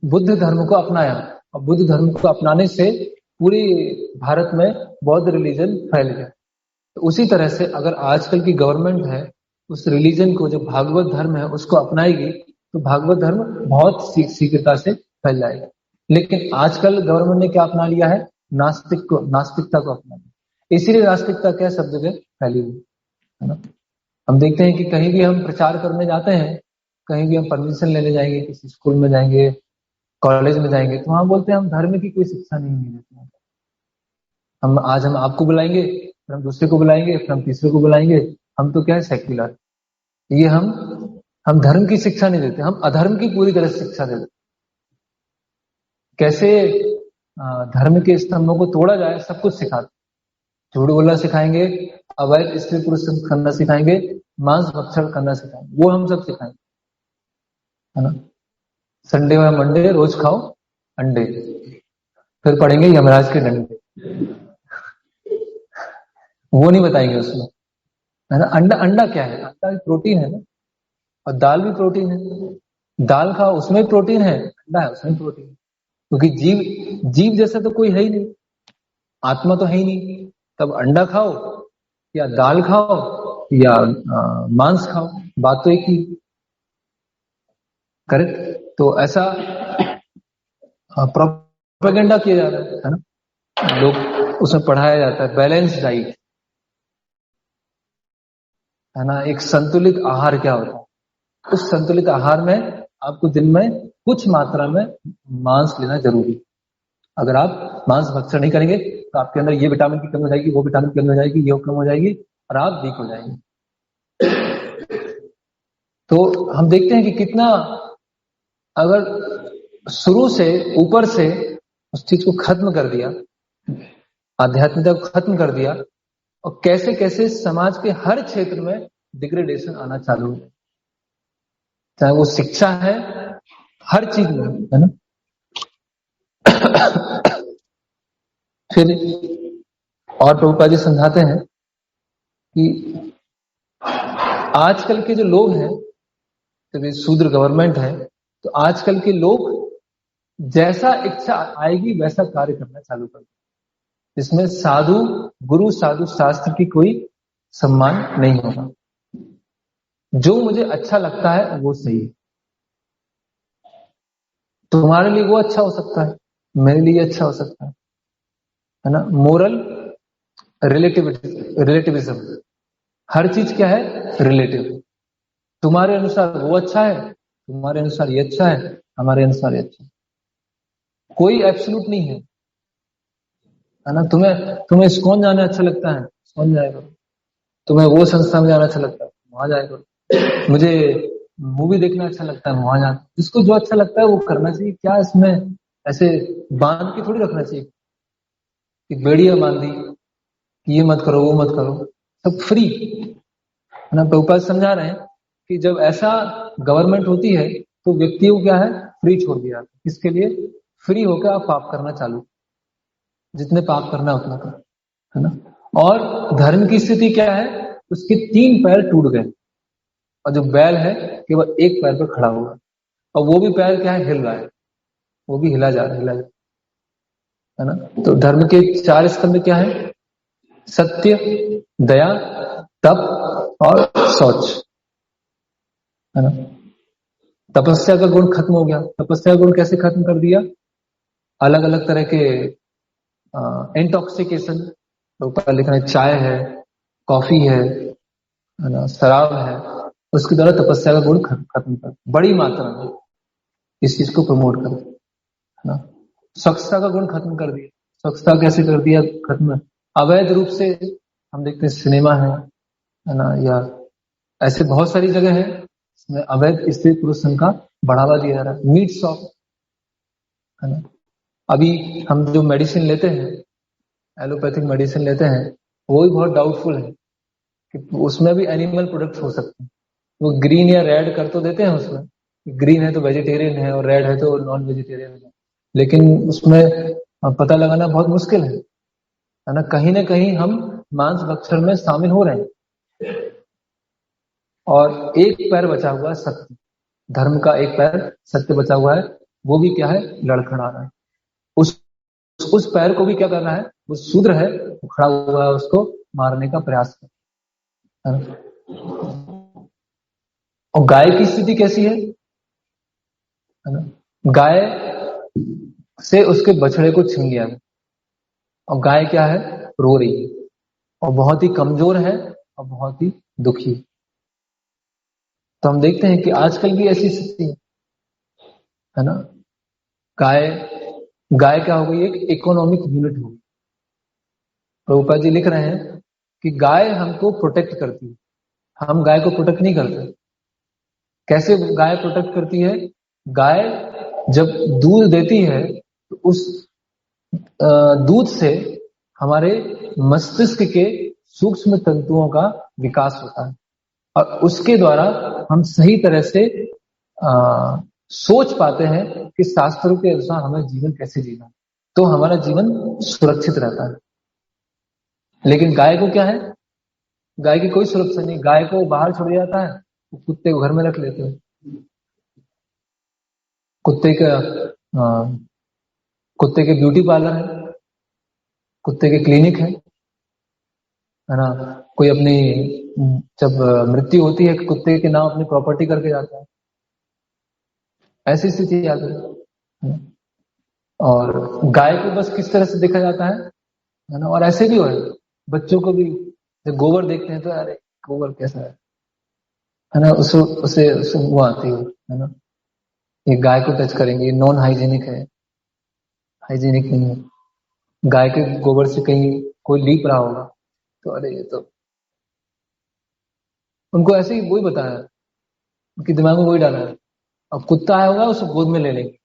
बुद्ध धर्म को अपनाया, और बुद्ध धर्म को अपनाने से पूरी भारत में बौद्ध रिलीजन फैल गया। तो उसी तरह से अगर आजकल की गवर्नमेंट है उस रिलीजन को, जो भागवत धर्म है, उसको अपनाएगी, तो भागवत धर्म बहुत शीघ्रता से फैल जाएगा। लेकिन आजकल गवर्नमेंट ने क्या अपना लिया है, नास्तिकता को अपना लिया। इसीलिए नास्तिकता क्या सब जगह फैली हुई, है ना। हम देखते हैं कि कहीं भी हम प्रचार करने जाते हैं, कहीं भी हम परमिशन लेने जाएंगे, किसी स्कूल में जाएंगे, कॉलेज में जाएंगे, तो वहां बोलते हैं हम धर्म की कोई शिक्षा नहीं देते हैं। हम आपको बुलाएंगे, फिर हम दूसरे को बुलाएंगे, फिर हम तीसरे को बुलाएंगे, हम तो क्या है, सेक्युलर। ये हम धर्म की शिक्षा नहीं देते, हम अधर्म की पूरी तरह से शिक्षा देते। कैसे धर्म के स्तंभों को तोड़ा जाए सब कुछ सिखाते। झूठ बोलना सिखाएंगे, अवैध स्त्री पुरुष करना सिखाएंगे, मांस भक्षण करना सिखाएंगे, वो हम सब सिखाएंगे, है ना। संडे और मंडे रोज खाओ अंडे, फिर पढ़ेंगे यमराज के डंडे, वो नहीं बताएंगे उसमें, है ना। अंडा क्या है, अंडा भी प्रोटीन है ना, और दाल भी प्रोटीन है। दाल खाओ उसमें प्रोटीन है, अंडा है उसमें प्रोटीन है। क्योंकि जीव जैसा तो कोई है ही नहीं, आत्मा तो है ही नहीं, तब अंडा खाओ या दाल खाओ या मांस खाओ, बात तो एक ही। करेक्ट। तो ऐसा प्रोपेगेंडा किया जा रहा है ना, लोग उसमें पढ़ाया जाता है बैलेंस डाइट, है ना। एक संतुलित आहार क्या होता है, उस संतुलित आहार में आपको दिन में कुछ मात्रा में मांस लेना जरूरी है। अगर आप मांस भक्षण नहीं करेंगे तो आपके अंदर ये विटामिन की कमी हो जाएगी, वो विटामिन की कमी हो जाएगी, ये कम हो जाएगी और आप वीक हो जाएंगे। तो हम देखते हैं कि कितना, अगर शुरू से ऊपर से उस चीज को खत्म कर दिया, आध्यात्मिकता को खत्म कर दिया, और कैसे कैसे समाज के हर क्षेत्र में डिग्रेडेशन आना चालू हो, चाहे वो शिक्षा है, हर चीज में, है ना। फिर और प्रभुपाद जी समझाते हैं कि आजकल के जो लोग हैं, तो शूद्र गवर्नमेंट है, तो आजकल के लोग जैसा इच्छा आएगी वैसा कार्य करना चालू कर, इसमें साधु गुरु साधु शास्त्र की कोई सम्मान नहीं होगा। जो मुझे अच्छा लगता है वो सही है, तुम्हारे लिए वो अच्छा हो सकता है, मेरे लिए अच्छा हो सकता है ना। मोरल रिलेटिविज्म, हर चीज क्या है, रिलेटिव। तुम्हारे अनुसार वो अच्छा है, तुम्हारे अनुसार ये अच्छा है, हमारे अनुसार ये अच्छा है, कोई एब्सोल्यूट नहीं है ना। तुम्हें तुम्हें इस्कॉन जाना अच्छा लगता है, इस्कॉन जाएगा। तुम्हें वो संस्था में जाना अच्छा लगता है, वहां जाएगा। मुझे मूवी देखना अच्छा लगता है, वहां जाना। जिसको जो अच्छा लगता है वो करना चाहिए। क्या इसमें ऐसे बांध के थोड़ी रखना चाहिए कि बेड़ियां बांध दी कि ये मत करो वो मत करो, सब फ्री, है ना। प्रभुपाद समझा रहे हैं कि जब ऐसा गवर्नमेंट होती है तो व्यक्तियों को क्या है, फ्री छोड़ दिया जाता है। किसके लिए? फ्री होकर आप पाप करना चालू, जितने पाप करना उतना कर, है ना। और धर्म की स्थिति क्या है, उसके 3 पैर टूट गए और जो बैल है केवल एक पैर पर खड़ा हुआ, और वो भी पैर क्या है, हिल रहा है, वो भी हिला जा रहा है, हिला जा रहा है ना। तो धर्म के 4 स्तंभ क्या है? सत्य, दया, तप और शौच, है ना। तपस्या का गुण खत्म हो गया। तपस्या का गुण कैसे खत्म कर दिया? अलग अलग तरह के इंटॉक्सिकेशन, ऊपर लिखा है, चाय है, कॉफी है ना, शराब है, उसके द्वारा तपस्या का गुण खत्म कर, बड़ी मात्रा में इस चीज को प्रमोट कर, है ना। स्वच्छता का गुण खत्म कर दिया। स्वच्छता कैसे कर दिया खत्म? अवैध रूप से हम देखते हैं सिनेमा है ना, या ऐसे बहुत सारी जगह है इसमें अवैध स्त्री पुरुष संघ का बढ़ावा दिया जा रहा है। मीट शॉप, है ना। अभी हम जो मेडिसिन लेते हैं, एलोपैथिक मेडिसिन लेते हैं, वो भी बहुत डाउटफुल है कि उसमें भी एनिमल प्रोडक्ट हो सकते हैं। वो ग्रीन या रेड कर तो देते हैं उसमें, ग्रीन है तो वेजिटेरियन है और रेड है तो नॉन वेजिटेरियन है, लेकिन उसमें पता लगाना बहुत मुश्किल है ना। कहीं हम मांस भक्षण में शामिल हो रहे हैं। और एक पैर बचा हुआ है सत्य, धर्म का एक पैर सत्य बचा हुआ है, वो भी क्या है, लड़खड़ा रहा है। उस पैर को भी क्या कर रहा है, वो शूद्र है, वो खड़ा हुआ है, उसको मारने का प्रयास कर, है ना। और गाय की स्थिति कैसी है ना। गाय से उसके बछड़े को छीन लिया गया और गाय क्या है, रो रही है और बहुत ही कमजोर है और बहुत ही दुखी। तो हम देखते हैं कि आजकल भी ऐसी स्थिति है ना। गाय गाय क्या हो गई, एक इकोनॉमिक यूनिट हो गई। प्रभुपाद जी लिख रहे हैं कि गाय हमको प्रोटेक्ट करती है, हम गाय को प्रोटेक्ट नहीं करते। कैसे गाय प्रोटेक्ट करती है? गाय जब दूध देती है तो उस दूध से हमारे मस्तिष्क के सूक्ष्म तंतुओं का विकास होता है और उसके द्वारा हम सही तरह से सोच पाते हैं कि शास्त्रों के अनुसार हमें जीवन कैसे जीना, तो हमारा जीवन सुरक्षित रहता है। लेकिन गाय को क्या है, गाय की कोई सुरक्षा नहीं। गाय को बाहर छोड़ दिया जाता है, कुत्ते को घर में रख लेते हैं। कुत्ते का कुत्ते के ब्यूटी पार्लर है, कुत्ते के क्लिनिक है है ना। कोई अपनी जब मृत्यु होती है कुत्ते के नाम अपनी प्रॉपर्टी करके जाता है, ऐसी स्थिति आ गई। और गाय को बस किस तरह से देखा जाता है ना। और ऐसे भी हो है, बच्चों को भी जब गोबर देखते हैं तो अरे गोबर कैसा है ना, उसे उसे उसे वो आती है ना। ये गाय को टच करेंगे, नॉन हाइजीनिक है, हाइजीनिक नहीं है। गाय के गोबर से कहीं कोई लीप रहा होगा तो अरे ये तो, उनको ऐसे ही वही बताया, उनके दिमाग में वही डाला है। अब कुत्ता आया होगा उसको गोद में ले लेंगे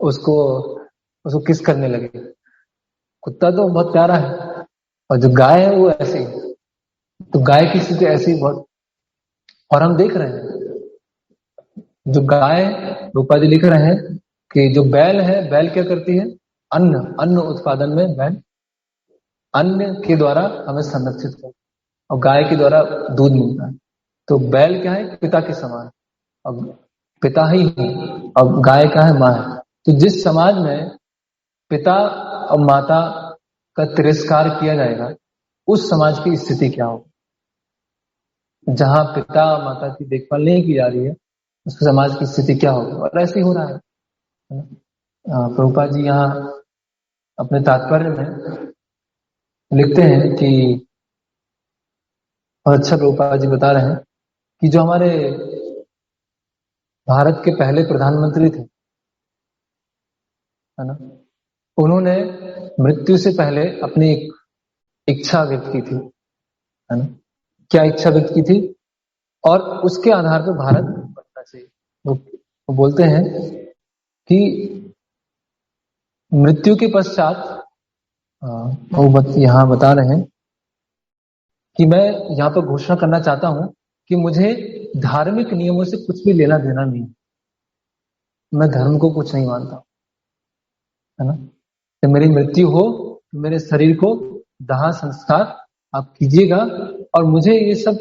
उसको उसको किस करने लगे। कुत्ता तो बहुत प्यारा है, और जो गाय है वो ऐसे ही। तो गाय की स्थिति ऐसी बहुत, और हम देख रहे हैं जो गाय, रूपा जी लिख रहे हैं कि जो बैल है, बैल क्या करती है, अन्न अन्न उत्पादन में बैल अन्न के द्वारा हमें संरक्षित कर, और गाय के द्वारा दूध मिलता है। तो बैल क्या है, पिता के समान, अब पिता ही है, अब गाय क्या है, माँ है। तो जिस समाज में पिता और माता का तिरस्कार किया जाएगा, उस समाज की स्थिति क्या होगी। जहां पिता माता की देखभाल नहीं की जा रही है, उस समाज की स्थिति क्या होगी। और ऐसे ही हो रहा है। प्रभुपाद जी यहाँ अपने तात्पर्य में लिखते हैं कि, और अच्छा प्रभुपाद जी बता रहे हैं कि जो हमारे भारत के पहले प्रधानमंत्री थे, है ना, उन्होंने मृत्यु से पहले अपनी एक इच्छा व्यक्त की थी, है ना। क्या इच्छा व्यक्त की थी, और उसके आधार पर भारत बनना चाहिए। वो बोलते हैं कि मृत्यु के पश्चात, वो यहाँ बता रहे हैं कि मैं यहाँ पर घोषणा करना चाहता हूं कि मुझे धार्मिक नियमों से कुछ भी लेना देना नहीं, मैं धर्म को कुछ नहीं मानता, है ना। जब मेरी मृत्यु हो तो मेरे शरीर को दाह संस्कार आप कीजिएगा, और मुझे ये सब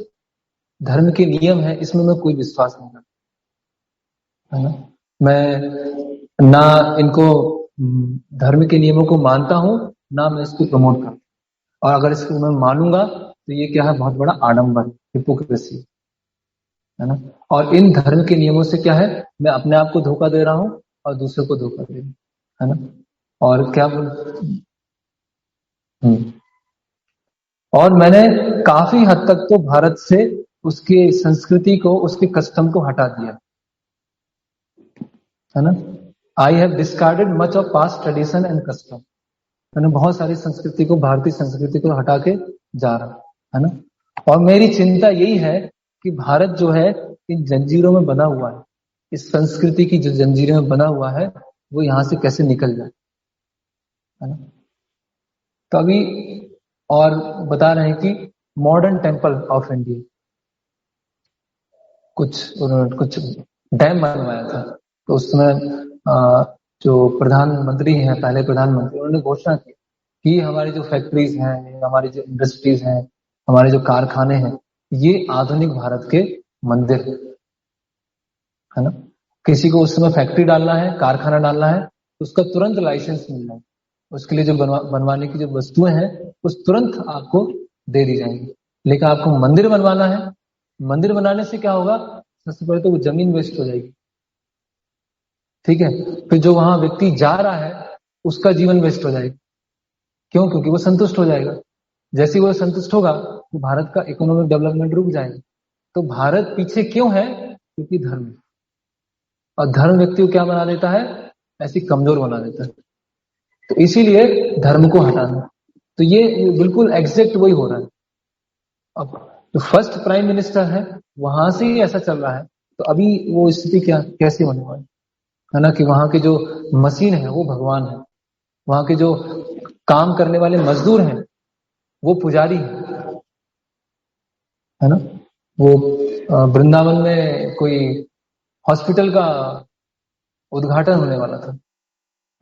धर्म के नियम है इसमें मैं कोई विश्वास नहीं करता, है ना। मैं ना इनको धर्म के नियमों को मानता हूं, ना मैं इसको प्रमोट करता, और अगर इसको मैं मानूंगा तो ये क्या है, बहुत बड़ा आडंबर, हिपोक्रेसी, है ना। और इन धर्म के नियमों से क्या है, मैं अपने आप को धोखा दे रहा हूं और दूसरे को धोखा दे रहा हूं, है ना। और क्या बोल, हम्म। और मैंने काफी हद तक तो भारत से उसकी संस्कृति को, उसके कस्टम को हटा दिया, है ना। I have discarded much of past tradition and custom. मैंने बहुत सारी संस्कृति को, भारतीय संस्कृति को हटा के जा रहा, है ना। और मेरी चिंता यही है कि भारत जो है इन जंजीरों में बना हुआ है, इस संस्कृति की जो जंजीरों में बना हुआ है, वो यहां से कैसे निकल जाए, है ना। तो अभी और बता रहे हैं कि मॉडर्न टेम्पल ऑफ इंडिया, कुछ डैम बनवाया था, तो उसमें जो प्रधानमंत्री हैं, पहले प्रधानमंत्री, उन्होंने घोषणा की कि हमारी जो फैक्ट्रीज हैं, हमारी जो इंडस्ट्रीज हैं, हमारे जो कारखाने हैं, ये आधुनिक भारत के मंदिर, है ना। किसी को उस समय फैक्ट्री डालना है, कारखाना डालना है, तो उसका तुरंत लाइसेंस मिलना है, उसके लिए जो बनवाने की जो वस्तुएं हैं उस तुरंत आपको दे दी जाएंगी। लेकिन आपको मंदिर बनवाना है, मंदिर बनाने से क्या होगा, सबसे पहले तो वो जमीन वेस्ट हो जाएगी, ठीक है। फिर जो वहां व्यक्ति जा रहा है उसका जीवन वेस्ट हो जाएगा, क्यों, क्योंकि वो संतुष्ट हो जाएगा। जैसे ही वो संतुष्ट होगा तो भारत का इकोनॉमिक डेवलपमेंट रुक जाएगा। तो भारत पीछे क्यों है, क्योंकि धर्म, और धर्म व्यक्ति को क्या बना देता है, ऐसी कमजोर बना देता है। तो इसीलिए धर्म को हटाना, तो ये बिल्कुल एग्जैक्ट वही हो रहा है। अब जो फर्स्ट प्राइम मिनिस्टर है वहां से ही ऐसा चल रहा है, तो अभी वो स्थिति क्या कैसे होने वाली, है ना, कि वहां के जो मशीन है वो भगवान है, वहां के जो काम करने वाले मजदूर हैं वो पुजारी है ना। वो वृंदावन में कोई हॉस्पिटल का उद्घाटन होने वाला था,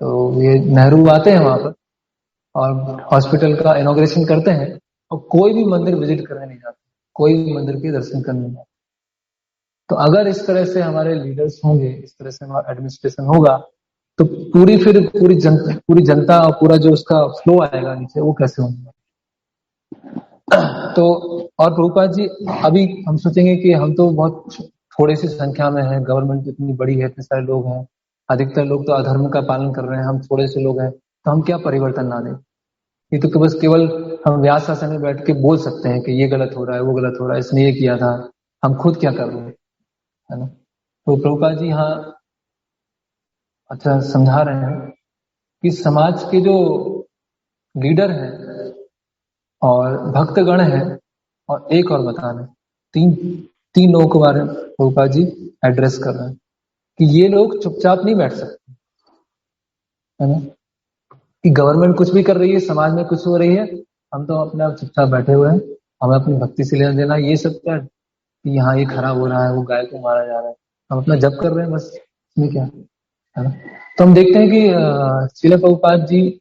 तो ये नेहरू आते हैं वहां पर और हॉस्पिटल का इनॉग्रेशन करते हैं, और कोई भी मंदिर विजिट करने नहीं जाता, कोई भी मंदिर के दर्शन करने नहीं जाता। तो अगर इस तरह से हमारे लीडर्स होंगे, इस तरह से हमारा एडमिनिस्ट्रेशन होगा, तो पूरी जनता और पूरा जो उसका फ्लो आएगा नीचे, वो कैसे होगा? तो और प्रभुपाद जी, अभी हम सोचेंगे कि हम तो बहुत थोड़ी सी संख्या में हैं, गवर्नमेंट इतनी बड़ी है, इतने सारे लोग हैं, अधिकतर लोग तो अधर्म का पालन कर रहे हैं, हम थोड़े से लोग हैं, तो हम क्या परिवर्तन ला दें? ये तो बस केवल हम व्यास आसन में बैठ के बोल सकते हैं कि ये गलत हो रहा है, वो गलत हो रहा है, इसने ये किया था। हम खुद क्या कर रहे हैं, है ना? तो प्रभुपाद जी यहाँ अच्छा समझा रहे हैं कि समाज के जो लीडर हैं और भक्तगण हैं, और एक और बता रहे हैं, तीन तीन लोगों के बारे में प्रभुपाद जी एड्रेस कर रहे हैं कि ये लोग चुपचाप नहीं बैठ सकते, है ना? कि गवर्नमेंट कुछ भी कर रही है, समाज में कुछ हो रही है, हम तो अपने आप चुपचाप बैठे हुए हैं, हमें अपनी भक्ति से लेना देना ये सब क्या कि यहाँ ये खराब हो रहा है, वो गाय को मारा जा रहा है, हम अपना जप कर रहे हैं बस, इसमें क्या है ना? तो हम देखते हैं कि श्रील प्रभुपाद जी,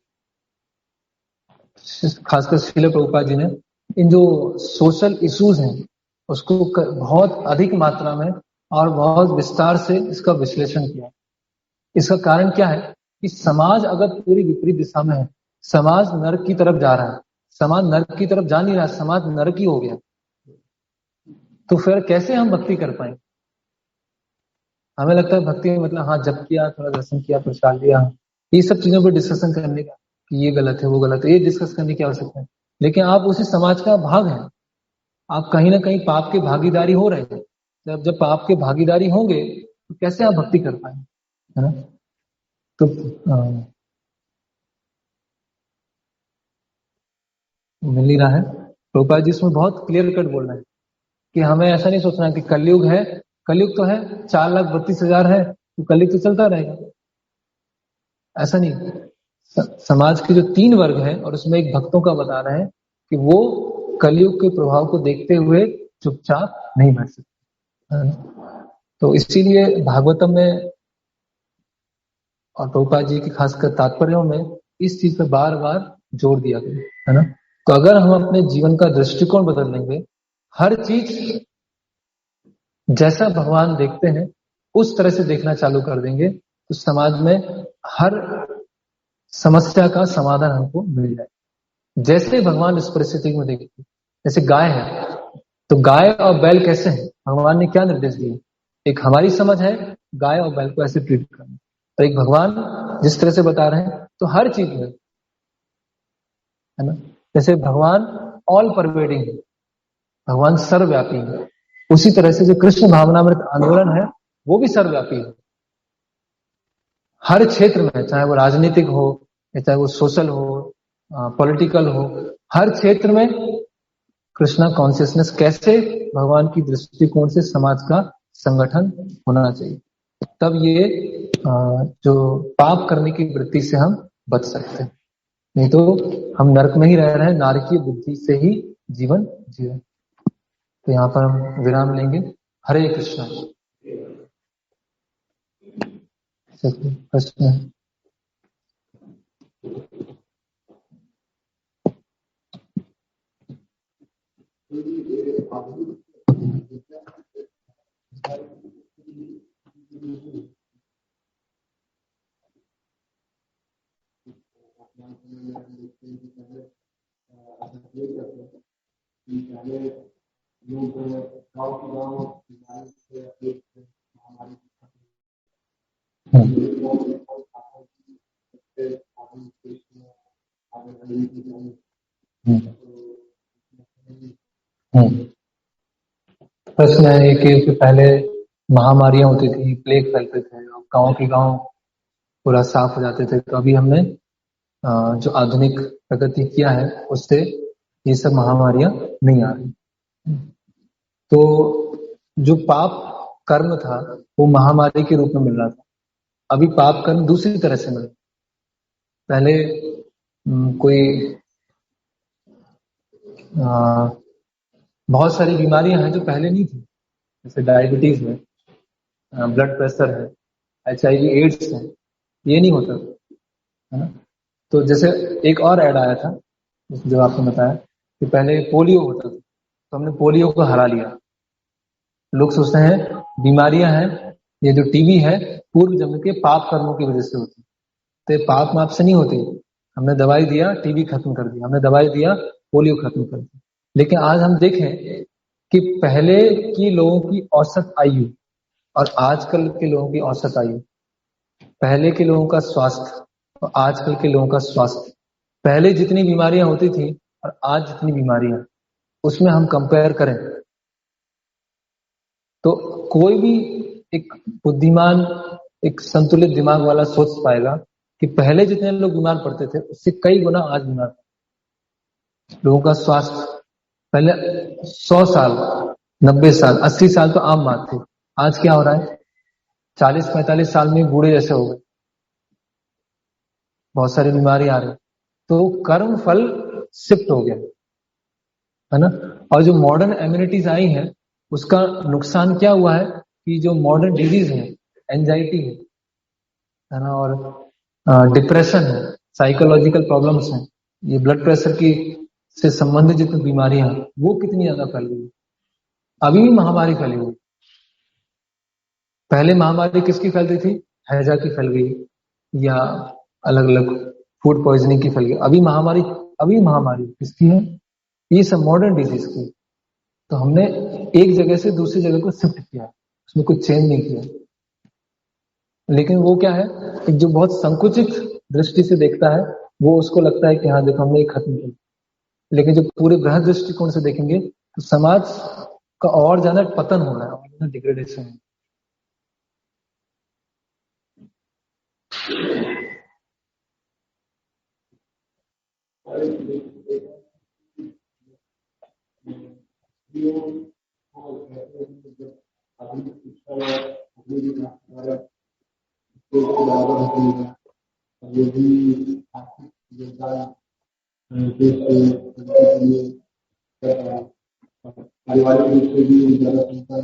खासकर श्रील प्रभुपाद जी ने इन जो सोशल इश्यूज हैं उसको बहुत अधिक मात्रा में और बहुत विस्तार से इसका विश्लेषण किया। इसका कारण क्या है कि समाज अगर पूरी विपरीत दिशा में है, समाज नरक की तरफ जा रहा है, समाज नरक की तरफ जा नहीं रहा, समाज नरक ही हो गया, तो फिर कैसे हम भक्ति कर पाएंगे? हमें लगता है भक्ति में मतलब हाँ जप किया, थोड़ा दर्शन किया, प्रसाद लिया, ये सब चीजों पर डिस्कशन करने का कि ये गलत है वो गलत है, ये डिस्कस करने की आवश्यकता है। लेकिन आप उसी समाज का भाग हैं, आप कहीं ना कहीं पाप के भागीदारी हो रहे हैं। जब पाप के भागीदारी होंगे तो कैसे आप भक्ति कर पाएंगे, है ना? तो मिल नहीं रहा है। प्रभुपाद जी इसमें बहुत क्लियर कट बोल रहे हैं कि हमें ऐसा नहीं सोचना कि कलयुग है, कलयुग तो है, 4,32,000 है तो कलयुग तो चलता रहेगा, ऐसा नहीं। समाज के जो 3 वर्ग हैं और उसमें एक भक्तों का बता रहे हैं कि वो कलयुग के प्रभाव को देखते हुए चुपचाप नहीं बैठ सकते। तो इसीलिए भागवतम में और प्रभुपाद जी की खासकर तात्पर्यों में इस चीज पर बार बार जोर दिया गया है ना। तो अगर हम अपने जीवन का दृष्टिकोण बदल लेंगे, हर चीज जैसा भगवान देखते हैं उस तरह से देखना चालू कर देंगे, तो समाज में हर समस्या का समाधान हमको मिल जाए। जैसे भगवान इस परिस्थिति में देखते, जैसे गाय है, तो गाय और बैल कैसे हैं, भगवान ने क्या निर्देश दिए? एक हमारी समझ है गाय और बैल को ऐसे ट्रीट करना, तो एक भगवान जिस तरह से बता रहे हैं, तो हर चीज में, है ना? जैसे भगवान ऑल परवेडिंग है, भगवान सर्वव्यापी है, उसी तरह से जो कृष्ण भावनामृत आंदोलन है वो भी सर्वव्यापी है। हर क्षेत्र में, चाहे वो राजनीतिक हो या चाहे वो सोशल हो, पॉलिटिकल हो, हर क्षेत्र में कृष्णा कॉन्शियसनेस कैसे भगवान की दृष्टिकोण से समाज का संगठन होना चाहिए, तब ये जो पाप करने की वृत्ति से हम बच सकते हैं। नहीं तो हम नरक में ही रह रहे हैं, नारकीय बुद्धि से ही जीवन जी रहे। तो यहाँ पर हम विराम लेंगे। हरे कृष्णा। प्रश्न है? प्रश्न है कि पहले महामारियां होती थी, प्लेग फैलते थे, गांव के गांव पूरा साफ हो जाते थे, तो अभी हमने जो आधुनिक प्रगति किया है उससे ये सब महामारियां नहीं आ रही। तो जो पाप कर्म था वो महामारी के रूप में मिल रहा था, अभी पाप कर्म दूसरी तरह से मिल रहा। पहले कोई बहुत सारी बीमारियां हैं जो पहले नहीं थी, जैसे डायबिटीज है, ब्लड प्रेशर है, HIV एड्स है, ये नहीं होता, है ना? तो जैसे एक और ऐड आया था जो आपने बताया कि पहले पोलियो होता था, तो हमने पोलियो को हरा लिया। लोग सोचते हैं बीमारियां हैं, ये जो टीबी है पूर्व जन्म के पाप कर्मों की वजह से होती है, तो ये पाप माप से नहीं होती। हमने दवाई दिया, टीबी खत्म कर दिया, हमने दवाई दिया, पोलियो खत्म कर दिया। लेकिन आज हम देखें कि पहले की लोगों की औसत आयु और आजकल के लोगों की औसत आयु, पहले के लोगों का स्वास्थ्य और आजकल के लोगों का स्वास्थ्य, पहले जितनी बीमारियां होती थी और आज जितनी बीमारियां, उसमें हम कंपेयर करें तो कोई भी एक बुद्धिमान, एक संतुलित दिमाग वाला सोच पाएगा कि पहले जितने लोग बीमार पड़ते थे उससे कई गुना आज बीमार पड़ते। लोगों का स्वास्थ्य पहले 100 साल, 90 साल, 80 साल तो आम बात थी। आज क्या हो रहा है, 40-45 साल में बूढ़े जैसे हो गए, बहुत सारी बीमारी आ रही। तो कर्म फल शिफ्ट हो गया, है ना। और जो मॉडर्न एम्यूनिटीज आई हैं, उसका नुकसान क्या हुआ है कि जो मॉडर्न डिजीज है, एंजाइटी है ना, और डिप्रेशन है, साइकोलॉजिकल प्रॉब्लम्स हैं, ये ब्लड प्रेशर की से संबंधित जितनी बीमारियां हैं वो कितनी ज्यादा फैल गई। अभी भी महामारी फैली हुई। पहले महामारी किसकी फैलती थी, हैजा की फैल गई या अलग अलग फूड पॉइजनिंग की फैल गई। अभी महामारी किसकी है, ये सब मॉडर्न डिजीज की। तो हमने एक जगह से दूसरी जगह को शिफ्ट किया, उसमें कुछ चेंज नहीं किया। लेकिन वो क्या है, एक जो बहुत संकुचित दृष्टि से देखता है वो, उसको लगता है कि हाँ देखो हमने ये खत्म किया। लेकिन जब पूरे बृहद दृष्टिकोण से देखेंगे तो समाज का और ज्यादा पतन हो रहा है, और ज्यादा डिग्रेडेशन है। पारिवारिक रूप से भी ज्यादा चिंता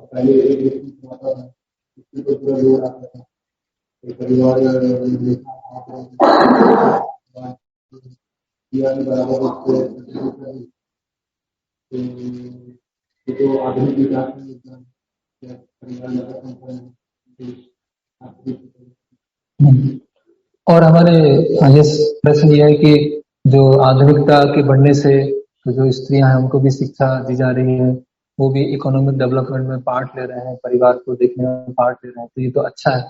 पहले एक व्यक्ति था, उसके तो पूरा लोड आता था, परिवार तो आधुनिक विकास में और हमारे ये प्रश्न ये है कि जो आधुनिकता के बढ़ने से तो जो स्त्रियां हैं उनको भी शिक्षा दी जा रही है, वो भी इकोनॉमिक डेवलपमेंट में पार्ट ले रहे हैं, परिवार को देखने में पार्ट ले रहे हैं, तो ये तो अच्छा है।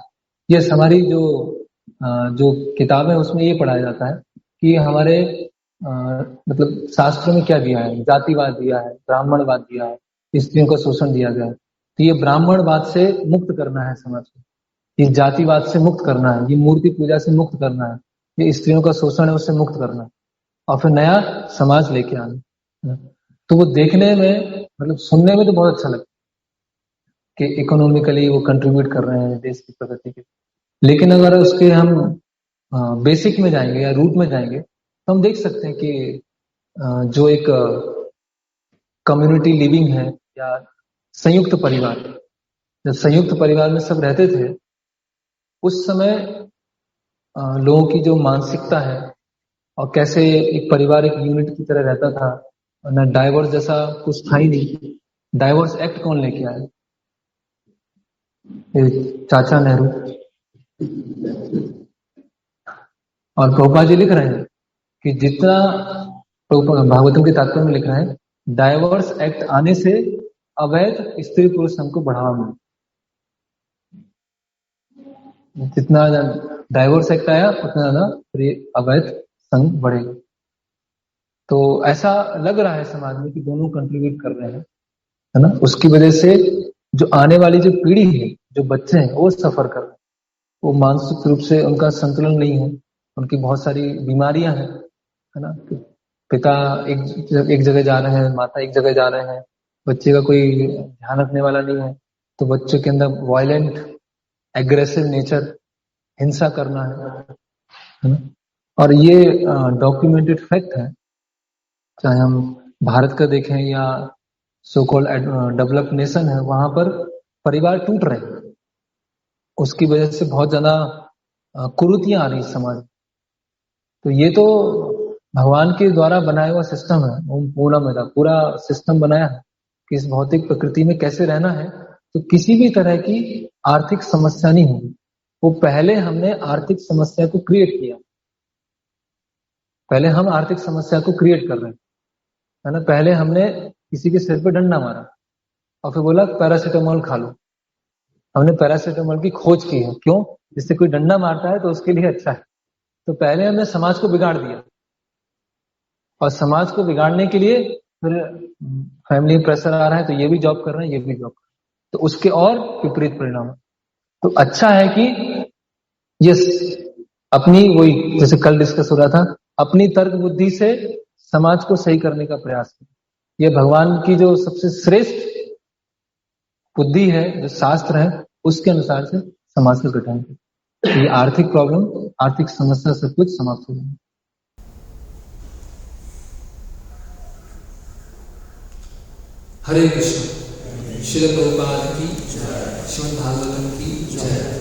ये हमारी जो किताब है उसमें ये पढ़ाया जाता है कि हमारे मतलब शास्त्रों में क्या दिया है, जातिवाद दिया है, ब्राह्मणवाद दिया है, स्त्रियों का शोषण दिया गया है। तो ये ब्राह्मणवाद से मुक्त करना है समाज को, ये जातिवाद से मुक्त करना है, ये मूर्ति पूजा से मुक्त करना है, ये स्त्रियों का शोषण है उससे मुक्त करना है, और फिर नया समाज लेके आना। तो वो देखने में मतलब सुनने में तो बहुत अच्छा लगता है कि इकोनॉमिकली वो कंट्रीब्यूट कर रहे हैं देश की प्रगति के। लेकिन अगर उसके हम बेसिक में जाएंगे या रूट में जाएंगे तो हम देख सकते हैं कि जो एक कम्युनिटी लिविंग है या संयुक्त परिवार, जब संयुक्त परिवार में सब रहते थे उस समय लोगों की जो मानसिकता है और कैसे एक परिवार एक यूनिट की तरह रहता था, ना डाइवोर्स जैसा कुछ था ही नहीं। डाइवोर्स एक्ट कौन लेके आया, चाचा नेहरू। और प्रभुपाद जी लिख रहे हैं कि जितना भागवतम के तात्पर्य में लिख रहे हैं, डाइवोर्स एक्ट आने से अवैध स्त्री पुरुष संघ को बढ़ावा मिला। जितना डाइवोर्स एक्ट आया उतना ज्यादा अवैध संघ बढ़ेगा। तो ऐसा लग रहा है समाज में कि दोनों कंट्रीब्यूट कर रहे हैं, है ना। उसकी वजह से जो आने वाली जो पीढ़ी है, जो बच्चे हैं वो सफर कर रहे हैं, वो मानसिक रूप से उनका संतुलन नहीं है, उनकी बहुत सारी बीमारियां हैं, है ना। पिता एक जगह जा रहे हैं, माता एक जगह जा रहे हैं, बच्चे का कोई ध्यान रखने वाला नहीं है, तो बच्चों के अंदर वायलेंट एग्रेसिव नेचर, हिंसा करना है ना। और ये डॉक्यूमेंटेड फैक्ट है, चाहे हम भारत का देखें या सो कॉल्ड डेवलप्ड नेशन है, वहां पर परिवार टूट रहे हैं। उसकी वजह से बहुत ज्यादा कुरीतियां आ रही समाज। तो ये तो भगवान के द्वारा बनाया हुआ सिस्टम है, पूरा सिस्टम बनाया है कि इस भौतिक प्रकृति में कैसे रहना है, तो किसी भी तरह की आर्थिक समस्या नहीं होगी। वो पहले हमने आर्थिक समस्या को क्रिएट किया। पहले हम आर्थिक समस्या को क्रिएट कर रहे हैं, है ना। पहले हमने किसी के सिर पे डंडा मारा और फिर बोला पैरासीटामोल खा लो। हमने पैरासीटामोल की खोज की है। क्यों? जिससे कोई डंडा मारता है तो उसके लिए अच्छा है। तो पहले हमने समाज को बिगाड़ दिया, और समाज को बिगाड़ने के लिए फिर फैमिली प्रेशर आ रहा है, तो ये भी जॉब कर रहे हैं, ये भी जॉब कर रहे हैं, तो उसके और विपरीत परिणाम। तो अच्छा है कि ये अपनी, वही जैसे कल डिस्कस हो रहा था, अपनी तर्क बुद्धि से समाज को सही करने का प्रयास करें। ये भगवान की जो सबसे श्रेष्ठ बुद्धि है, जो शास्त्र है, उसके अनुसार से समाज का गठन करें। ये आर्थिक प्रॉब्लम, आर्थिक समस्या सब कुछ समाप्त हो जाए। हरे कृष्ण। श्रील प्रभुपाद की, श्रीमद् भागवतम की जय।